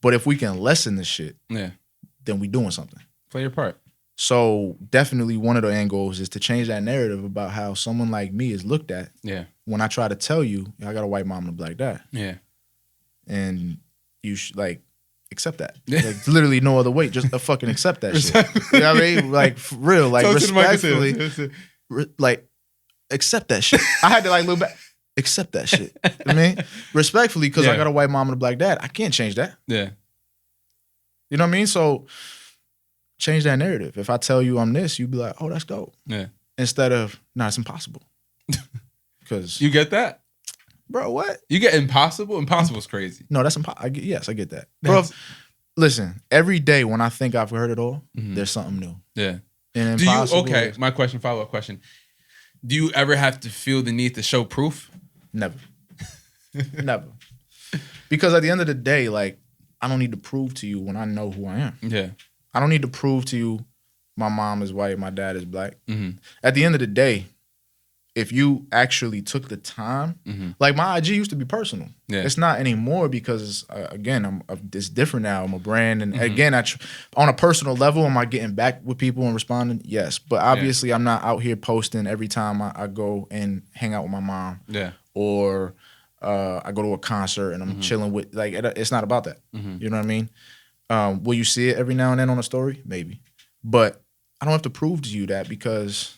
But if we can lessen this shit, then we doing something. Play your part. So definitely one of the end goals is to change that narrative about how someone like me is looked at. Yeah. When I try to tell you, I got a white mom and a black dad. Yeah. And you should like accept that. Like literally no other way. Just fucking accept that shit. You know what I mean? Like for real. Like respectfully. Like accept that shit. I had to like look back. Accept that shit. I mean, respectfully, because I got a white mom and a black dad. I can't change that. Yeah. You know what I mean? So change that narrative. If I tell you I'm this, you be like, oh, that's dope. Yeah. Instead of, nah, it's impossible. Because you get that? Bro, what? You get impossible? Impossible's crazy. No, that's impossible. Yes, I get that. Bro, listen, every day when I think I've heard it all, there's something new. Yeah. And impossible. My question, follow-up question. Do you ever have to feel the need to show proof? Never. Never. Because at the end of the day, like, I don't need to prove to you when I know who I am. Yeah. I don't need to prove to you my mom is white, my dad is black. At the end of the day, if you actually took the time, like my IG used to be personal. Yeah. It's not anymore because, again, it's different now. I'm a brand. And again, on a personal level, am I getting back with people and responding? Yes. But obviously, I'm not out here posting every time I go and hang out with my mom. Yeah. Or I go to a concert and I'm chilling with, like, it's not about that. You know what I mean? Will you see it every now and then on a story? Maybe. But I don't have to prove to you that because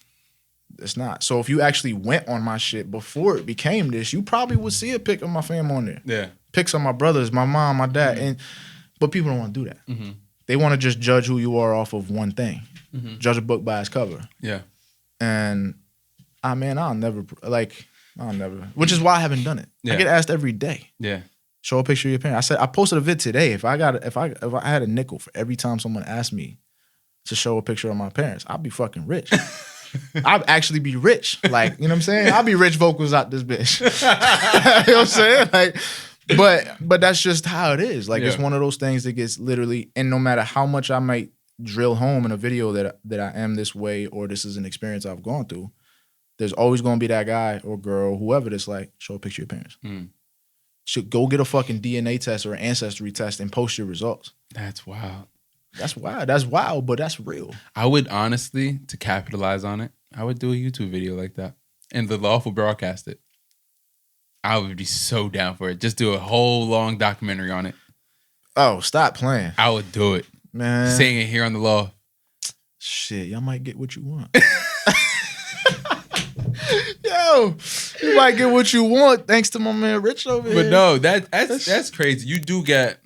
it's not. So if you actually went on my shit before it became this, you probably would see a pic of my fam on there. Yeah. pics of my brothers, my mom, my dad, but people don't want to do that. They want to just judge who you are off of one thing. Judge a book by its cover. Yeah. And I'll never, which is why I haven't done it. Yeah. I get asked every day. Yeah. Show a picture of your parents. I posted a vid today. If I had a nickel for every time someone asked me to show a picture of my parents, I'd be fucking rich. I'd actually be rich. Like, you know what I'm saying? I'll be rich vocals out this bitch. You know what I'm saying? Like, but that's just how it is. Like, it's one of those things that gets literally, and no matter how much I might drill home in a video that I am this way or this is an experience I've gone through, there's always going to be that guy or girl, whoever that's like, show a picture of your parents. Should go get a fucking DNA test or an ancestry test and post your results. That's wild. That's wild. That's wild, but that's real. I would honestly, to capitalize on it, I would do a YouTube video like that and the lawful broadcast it. I would be so down for it. Just do a whole long documentary on it. Oh, stop playing. I would do it. Man. Saying it here on the law. Shit, y'all might get what you want. Yo, you might get what you want thanks to my man Rich over here. But no, that's crazy. You do get,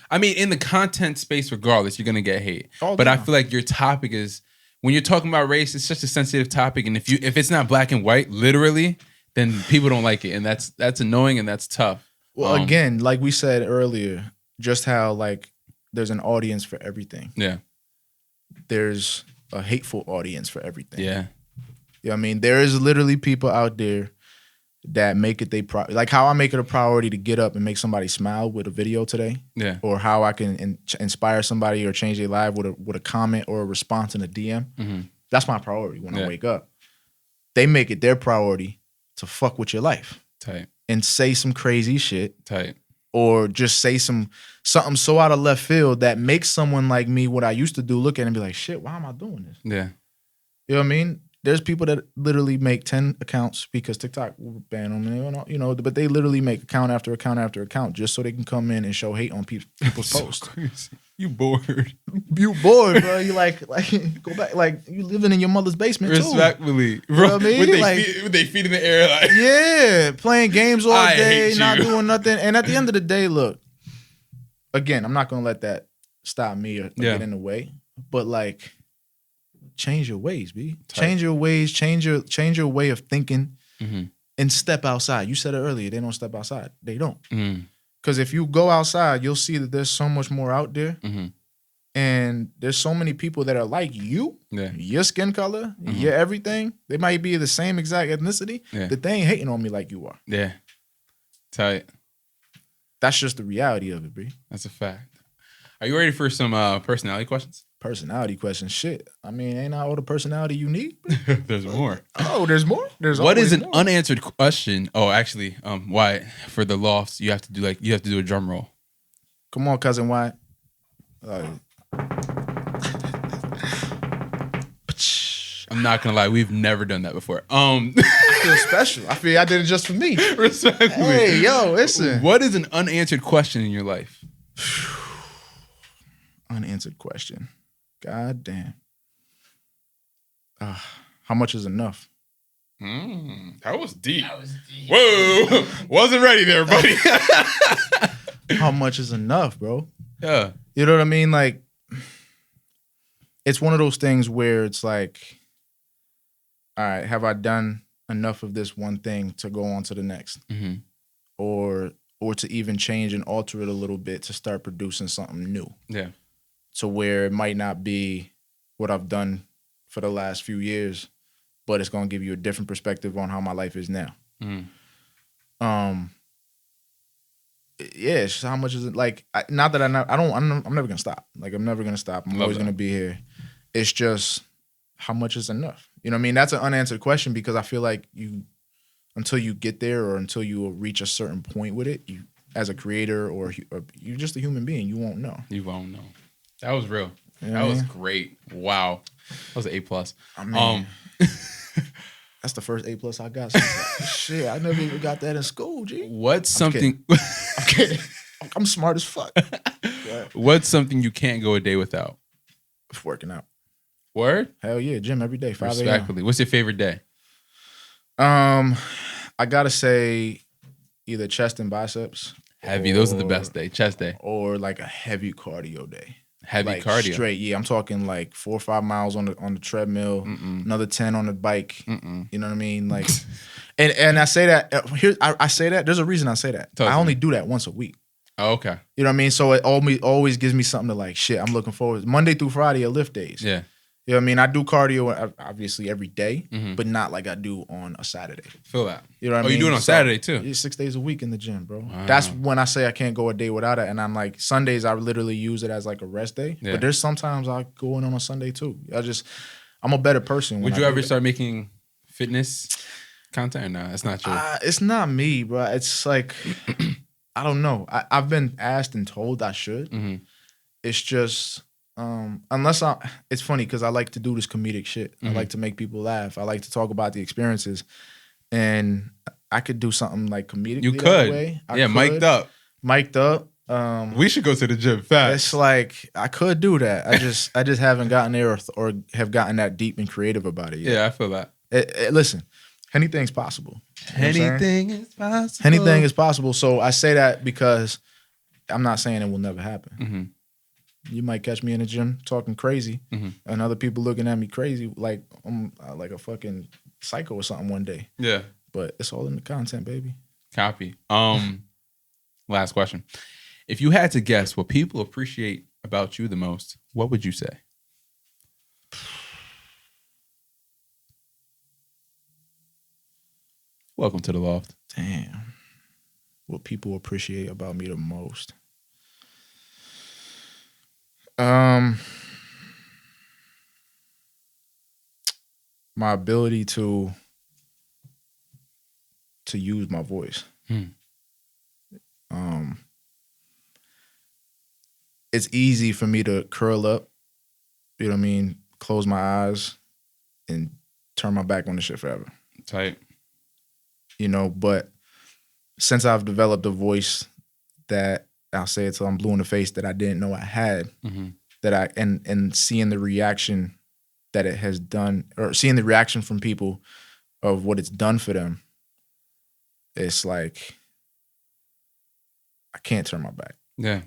I mean, in the content space, regardless, you're gonna get hate. But I feel like your topic is, when you're talking about race, it's such a sensitive topic, and if it's not black and white, literally, then people don't like it, and that's annoying and that's tough. Well, again, like we said earlier, just how like there's an audience for everything. Yeah. There's a hateful audience for everything. Yeah. You know what I mean? There is literally people out there that make it like how I make it a priority to get up and make somebody smile with a video today. Yeah. Or how I can inspire somebody or change their life with a comment or a response in a DM. That's my priority when I wake up. They make it their priority to fuck with your life. Tight. And say some crazy shit. Tight. Or just say something so out of left field that makes someone like me, what I used to do, look at it and be like, shit, why am I doing this? Yeah. You know what I mean? There's people that literally make 10 accounts because TikTok will ban them, you know, but they literally make account after account after account just so they can come in and show hate on people's posts. Crazy. You bored. You bored, bro. You like go back, like you living in your mother's basement Respectfully. too. Bro, you know what I mean? With they feet in the air, like. Yeah, playing games all day, not you. doing nothing. And at the end of the day, look, again, I'm not gonna let that stop me or get in the way. But like, change your ways, B. Tight. Change your ways, change your way of thinking, and step outside. You said it earlier, they don't step outside. They don't. Because if you go outside, you'll see that there's so much more out there. And there's so many people that are like you, your skin color, your everything. They might be the same exact ethnicity, that they ain't hating on me like you are. Yeah. Tight. That's just the reality of it, B. That's a fact. Are you ready for some personality questions? Personality questions, shit. I mean, ain't all the personality you need? There's more. Oh, there's more? There's what is an more. unanswered question? Oh, actually, Wyatt, for the lofts, you have to do a drum roll. Come on, cousin Wyatt. I'm not gonna lie, we've never done that before. I feel special. I feel I did it just for me. Respectfully. Hey, yo, listen. What is an unanswered question in your life? Unanswered question. God damn. How much is enough? That was deep. Whoa. Wasn't ready there, buddy. How much is enough, bro? Yeah. You know what I mean? Like, it's one of those things where it's like, all right, have I done enough of this one thing to go on to the next? Or to even change and alter it a little bit to start producing something new. Yeah. To where it might not be what I've done for the last few years, but it's going to give you a different perspective on how my life is now. Yeah, it's just how much is it? Like, I'm never going to stop. Like, I'm never going to stop. I'm always going to be here. It's just, how much is enough? You know what I mean? That's an unanswered question because I feel like until you get there or until you reach a certain point with it, you, as a creator or you're just a human being, you won't know. You won't know. That was real. Yeah. That was great. Wow. That was an A+. I mean, that's the first A+ I got. Shit, I never even got that in school, G. What's something... I'm kidding. I'm smart as fuck. What's something you can't go a day without? Working out. Word? Hell yeah, gym every day, 5 a.m. Respectfully. What's your favorite day? I gotta say either chest and biceps Heavy. Those are the best day. Chest day. Or like a heavy cardio day. Heavy like cardio. Straight. Yeah, I'm talking like 4 or 5 miles on the treadmill, another 10 on the bike. You know what I mean? Like, and I say that here. I say that. There's a reason I say that. I only do that once a week. Oh, okay. You know what I mean? So it always gives me something to like. Shit, I'm looking forward. Monday through Friday are lift days. Yeah. You know what I mean? I do cardio obviously every day, but not like I do on a Saturday. Feel that. You know what I mean? Oh, you do it on Saturday too? Yeah, 6 days a week in the gym, bro. Wow. That's when I say I can't go a day without it. And I'm like, Sundays, I literally use it as like a rest day. Yeah. But there's sometimes I go in on a Sunday too. I'm a better person. Would you ever start making fitness content or no? That's not true. It's not me, bro. It's like, I don't know. I've been asked and told I should. It's just... it's funny because I like to do this comedic shit. I like to make people laugh. I like to talk about the experiences, and I could do something like comedic. You could, that way. Mic'd up. We should go to the gym fast. It's like I could do that. I just haven't gotten there or have gotten that deep and creative about it yet. Yeah, I feel that. Listen, anything's possible. Anything is possible. Anything is possible. So I say that because I'm not saying it will never happen. You might catch me in the gym talking crazy, and other people looking at me crazy like I'm like a fucking psycho or something one day. Yeah. But it's all in the content, baby. Copy. Last question. If you had to guess what people appreciate about you the most, what would you say? Welcome to the loft. Damn. What people appreciate about me the most. My ability to use my voice. It's easy for me to curl up, you know what I mean, close my eyes and turn my back on the shit forever. Tight. You know, but since I've developed a voice that I'll say it till I'm blue in the face that I didn't know I had, and seeing the reaction that it has done, or seeing the reaction from people of what it's done for them, it's like I can't turn my back. Yeah.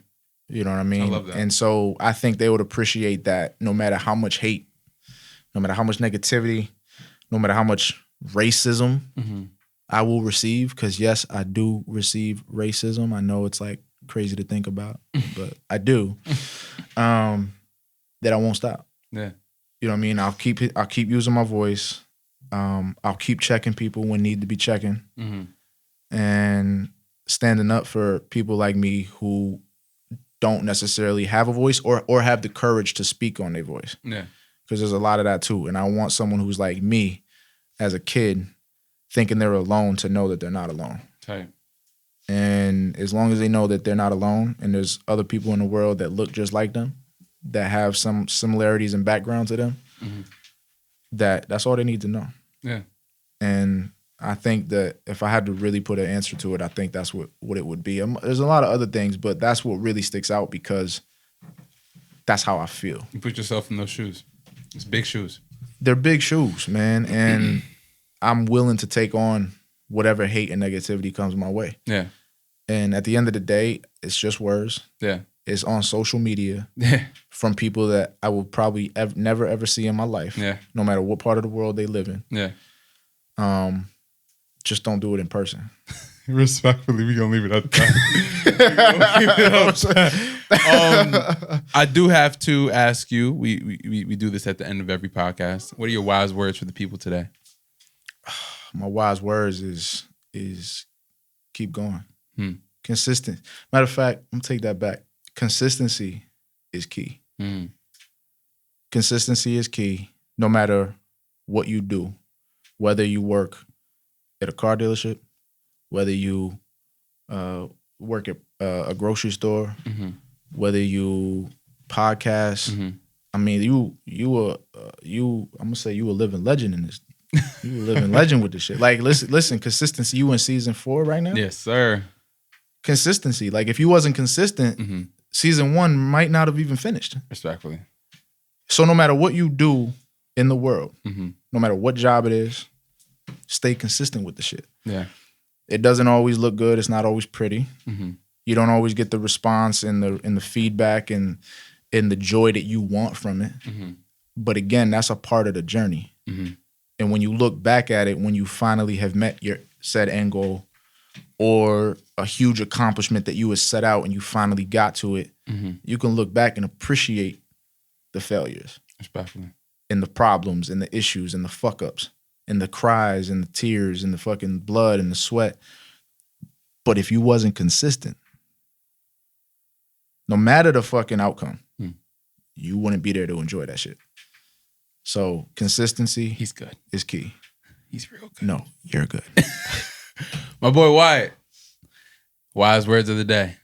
You know what I mean? I love that. And so I think they would appreciate that no matter how much hate, no matter how much negativity, no matter how much racism I will receive, because yes, I do receive racism. I know it's like crazy to think about, but I do. That I won't stop. Yeah. You know what I mean? I'll keep using my voice. I'll keep checking people when need to be checking. And standing up for people like me who don't necessarily have a voice or have the courage to speak on their voice. Yeah. Because there's a lot of that too. And I want someone who's like me as a kid thinking they're alone to know that they're not alone. Tight. And as long as they know that they're not alone and there's other people in the world that look just like them, that have some similarities and background to them, that's all they need to know. Yeah. And I think that if I had to really put an answer to it, I think that's what it would be. There's a lot of other things, but that's what really sticks out because that's how I feel. You put yourself in those shoes. It's big shoes. They're big shoes, man. And I'm willing to take on whatever hate and negativity comes my way. Yeah. And at the end of the day, it's just words. Yeah. It's on social media Yeah. from people that I will probably never, ever see in my life. Yeah. No matter what part of the world they live in. Yeah. Just don't do it in person. Respectfully, we're going to leave it at that. I do have to ask you, we do this at the end of every podcast. What are your wise words for the people today? My wise words is keep going. Consistent. Matter of fact, I'm going to take that back. Consistency is key. Consistency is key no matter what you do. Whether you work at a car dealership, whether you work at a grocery store, whether you podcast. I mean, I'm gonna say you a living legend in this. You a living legend with this shit. Like, listen, consistency. You in season 4 right now? Yes, sir. Consistency. Like, if you wasn't consistent, season 1 might not have even finished. Respectfully. So no matter what you do in the world, no matter what job it is, stay consistent with the shit. Yeah. It doesn't always look good. It's not always pretty. You don't always get the response and the feedback and the joy that you want from it. Mm-hmm. But again, that's a part of the journey. Mm-hmm. And when you look back at it, when you finally have met your said end goal or a huge accomplishment that you had set out and you finally got to it, you can look back and appreciate the failures. Respectfully. And the problems and the issues and the fuck ups and the cries and the tears and the fucking blood and the sweat. But if you wasn't consistent, no matter the fucking outcome, you wouldn't be there to enjoy that shit. So consistency He's good. is key. He's real good. No, you're good. My boy Wyatt. Wise words of the day.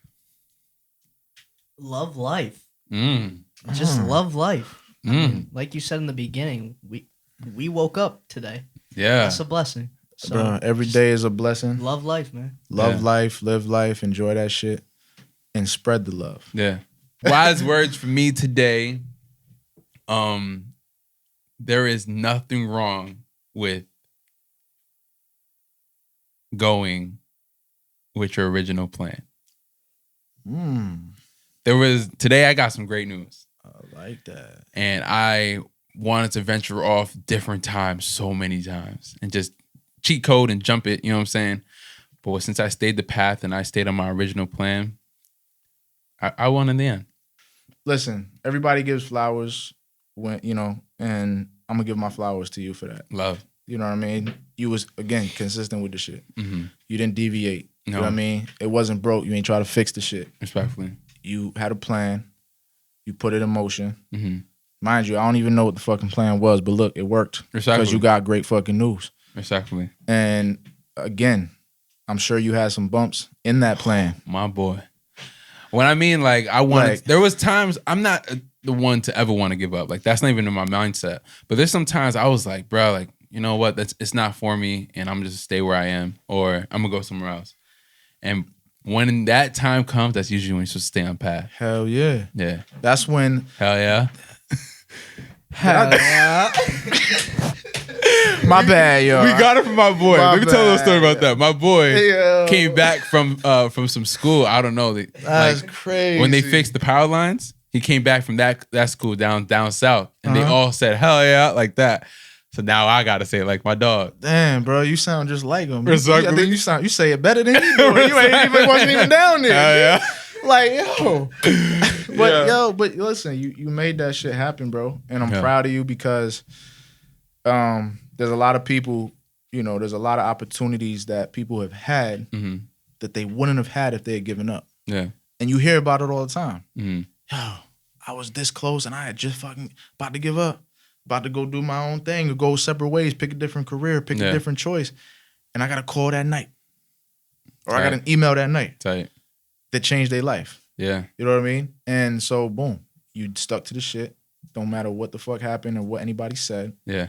Love life. Mm. Just love life. I Mm. mean, like you said in the beginning, we woke up today. Yeah. That's a blessing. So Bro, every day is a blessing. love life, man. Love life, live life, enjoy that shit, and spread the love. Yeah. Wise words for me today. There is nothing wrong with going with your original plan. Today I got some great news. I like that. And I wanted to venture off different times, so many times, and just cheat code and jump it, you know what I'm saying? But since I stayed the path and I stayed on my original plan, I won in the end. Listen, everybody gives flowers when, and I'm gonna give my flowers to you for that. Love. You know what I mean? You was, again, consistent with the shit. Mm-hmm. You didn't deviate. You No. know what I mean? It wasn't broke. You ain't try to fix the shit. Respectfully. You had a plan. You put it in motion. Mm-hmm. Mind you, I don't even know what the fucking plan was, but look, it worked. Because you got great fucking news. Respectfully. And again, I'm sure you had some bumps in that plan. My boy. When I mean, like, I wanted, there was times, I'm not the one to ever want to give up. Like, that's not even in my mindset. But there's some times I was like, bro, like, you know what? It's not for me, and I'm just stay where I am, or I'm gonna go somewhere else. And when that time comes, that's usually when you're supposed to stay on path. Hell yeah. Yeah. That's when. Hell yeah. Hell yeah. My bad, yo. We got it from my boy. Let me tell a little story about that. My boy came back from some school. I don't know. That's crazy. When they fixed the power lines, he came back from that school down south, and they all said "hell yeah" like that. So now I gotta say it like my dog. Damn, bro, you sound just like him. Exactly. I think you say it better than he do. You wasn't even down there. Hell yeah. Like, yo. But listen, you made that shit happen, bro. And I'm proud of you because there's a lot of people, there's a lot of opportunities that people have had that they wouldn't have had if they had given up. Yeah. And you hear about it all the time. Mm-hmm. Yo, I was this close and I had just fucking about to give up. About to go do my own thing or go separate ways, pick a different career, pick a different choice. And I got a call that night. Or I got an email that night. Tight. That changed their life. Yeah. You know what I mean? And so, boom, you stuck to the shit. Don't matter what the fuck happened or what anybody said. Yeah.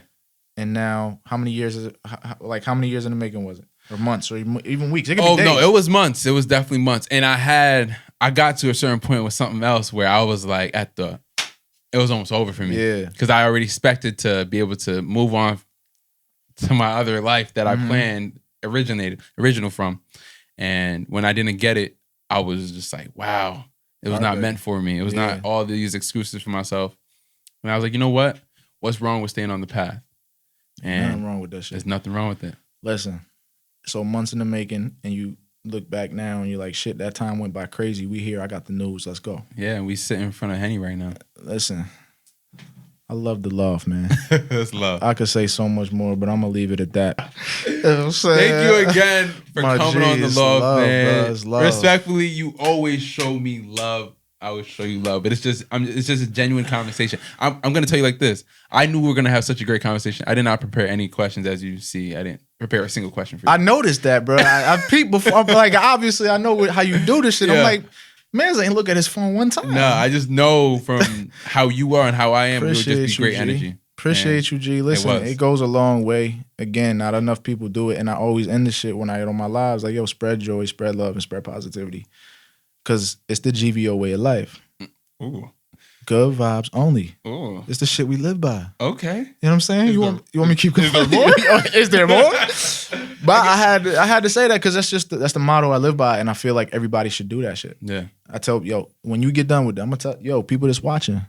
And now, how many years is it? How many years in the making was it? Or months or even weeks? It could be days. No, it was months. It was definitely months. And I got to a certain point with something else where I was like it was almost over for me. Yeah. Because I already expected to be able to move on to my other life that I planned original from. And when I didn't get it, I was just like, wow, it was not meant for me. It was not all these excuses for myself. And I was like, you know what? What's wrong with staying on the path? And nothing wrong with that shit. There's nothing wrong with it. Listen, so months in the making, and you look back now and you're like, shit, that time went by crazy. We here. I got the news. Let's go. Yeah, we sit in front of Henny right now. Listen, I love the love, man. That's love. I could say so much more, but I'm going to leave it at that. You know what I'm Thank saying? you again for coming on the love, man. Bro, it's love. Respectfully, you always show me love. I will show you love. But it's just a genuine conversation. I'm going to tell you like this. I knew we were going to have such a great conversation. I did not prepare any questions, as you see. I didn't prepare a single question for you. I noticed that, bro. I peeped before. I'm like, obviously, I know how you do this shit. Yeah. I'm like, man, ain't look at his phone one time. No, I just know from how you are and how I am, it would just be great G. energy. Appreciate you, G. Listen, it goes a long way. Again, not enough people do it. And I always end the shit when I get on my lives. Like, yo, spread joy, spread love, and spread positivity. Because it's the GVO way of life. Ooh. Good vibes only. Ooh. It's the shit we live by. Okay. You know what I'm saying? You want me to keep going? Is there more? But I had to say that because that's the motto I live by, and I feel like everybody should do that shit. Yeah. I tell when you get done with that, I'm gonna tell people that's watching,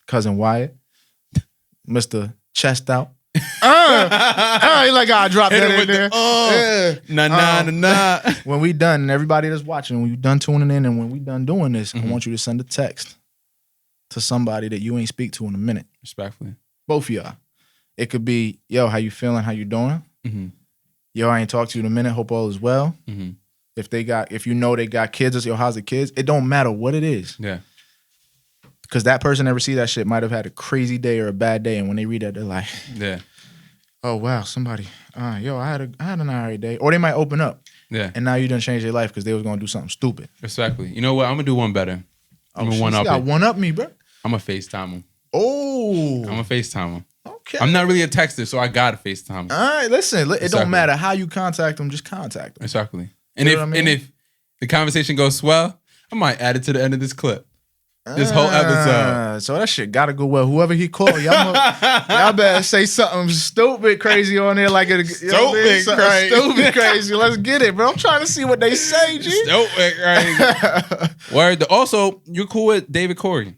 cousin Wyatt, Mr. Chest Out. He like I dropped that in there. Nah. When we done, and everybody that's watching, when you done tuning in, and when we done doing this, I want you to send a text to somebody that you ain't speak to in a minute. Respectfully. Both of y'all. It could be, yo, how you feeling? How you doing? Mm-hmm. Yo, I ain't talked to you in a minute. Hope all is well. Mm-hmm. If you know they got kids, it's yo, how's the kids? It don't matter what it is. Yeah. Because that person never see that shit might have had a crazy day or a bad day, and when they read that, they're like, yeah, oh wow, somebody, yo, I had an alright day, or they might open up, yeah, and now you done changed their life because they was gonna do something stupid. Respectfully, you know what? I'm gonna do one better. I'm gonna one up. Got one up me, bro. I'm gonna FaceTime them. Oh, I'm gonna FaceTime them. Okay. I'm not really a texter, so I gotta FaceTime them. All right, listen, it Exactly. don't matter how you contact them, just contact them. Exactly. And You if know what I mean? and if the conversation goes swell, I might add it to the end of this clip. This whole episode. So that shit gotta go well. Whoever he called, y'all better say something stupid crazy on there, like stupid crazy. Let's get it, bro. I'm trying to see what they say, G. Stupid crazy. Word. Also, you're cool with David Corey.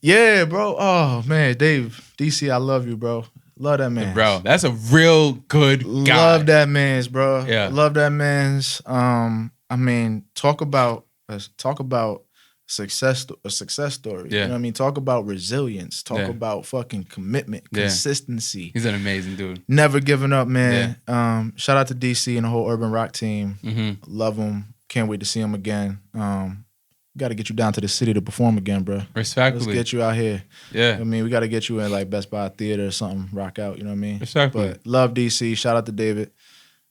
Yeah, bro. Oh man, Dave, DC, I love you, bro. Love that man, Bro, that's a real good guy. Love that man's, bro. Yeah. Love that man's. I mean, talk about a success story. Yeah. You know what I mean? Talk about resilience. Talk Yeah. about fucking commitment, Yeah. consistency. He's an amazing dude. Never giving up, man. Shout out to DC and the whole Urban Rock team. Mm-hmm. Love them. Can't wait to see them again. Got to get you down to the city to perform again, bro. Respectfully. Let's get you out here. Yeah. I mean, we got to get you in like Best Buy Theater or something. Rock out, you know what I mean? Respectfully. But love DC. Shout out to David.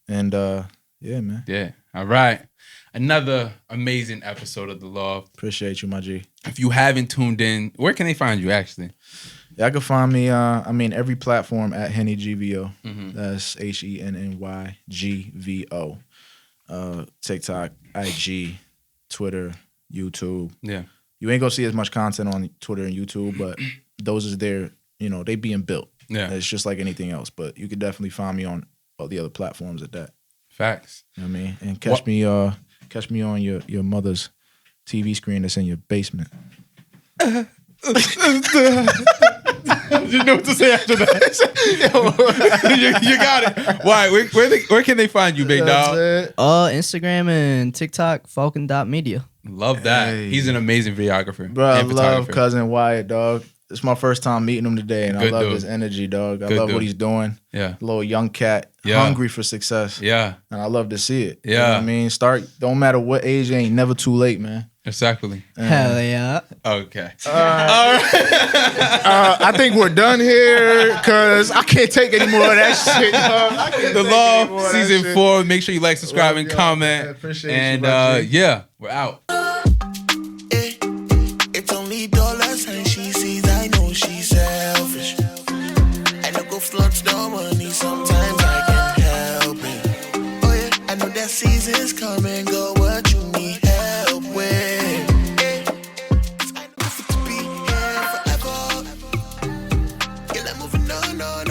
And yeah, man. Yeah. All right. Another amazing episode of The Loft. Appreciate you, my G. If you haven't tuned in, where can they find you actually? Y'all can find me, every platform at HennyGVO. Mm-hmm. That's HennyGVO. TikTok, IG, Twitter, YouTube. Yeah. You ain't gonna see as much content on Twitter and YouTube, but those is there, they being built. Yeah. It's just like anything else, but you could definitely find me on all the other platforms at that. Facts. You know what I mean? And catch me on your mother's TV screen that's in your basement. You know what to say after that. you got it. Why? Where can they find you, big dog? Instagram and TikTok, Falcon.media. Love that. Hey. He's an amazing videographer. Bro, I and love photographer. cousin Wyatt, dog. It's my first time meeting him today, and I Good love dude. his energy, dog. I Good love dude. what he's doing. Yeah. Little young cat, Yeah. hungry for success. Yeah. And I love to see it. Yeah. You know what I mean? Don't matter what age, it ain't never too late, man. Exactly. Hell yeah. Okay. I think we're done here because I can't take any more of that shit, dog. I can't The take Law, any more of that season shit. 4. Make sure you like, subscribe, Love and y'all, comment. man. Appreciate you, and my G. yeah, we're out. It's only dollars and she sees I know she's selfish. I know go flaunt no money, sometimes I can help it. Oh yeah, I know that seasons come and go, what you need help with. I know fit to be here forever. Yeah, I'm moving on.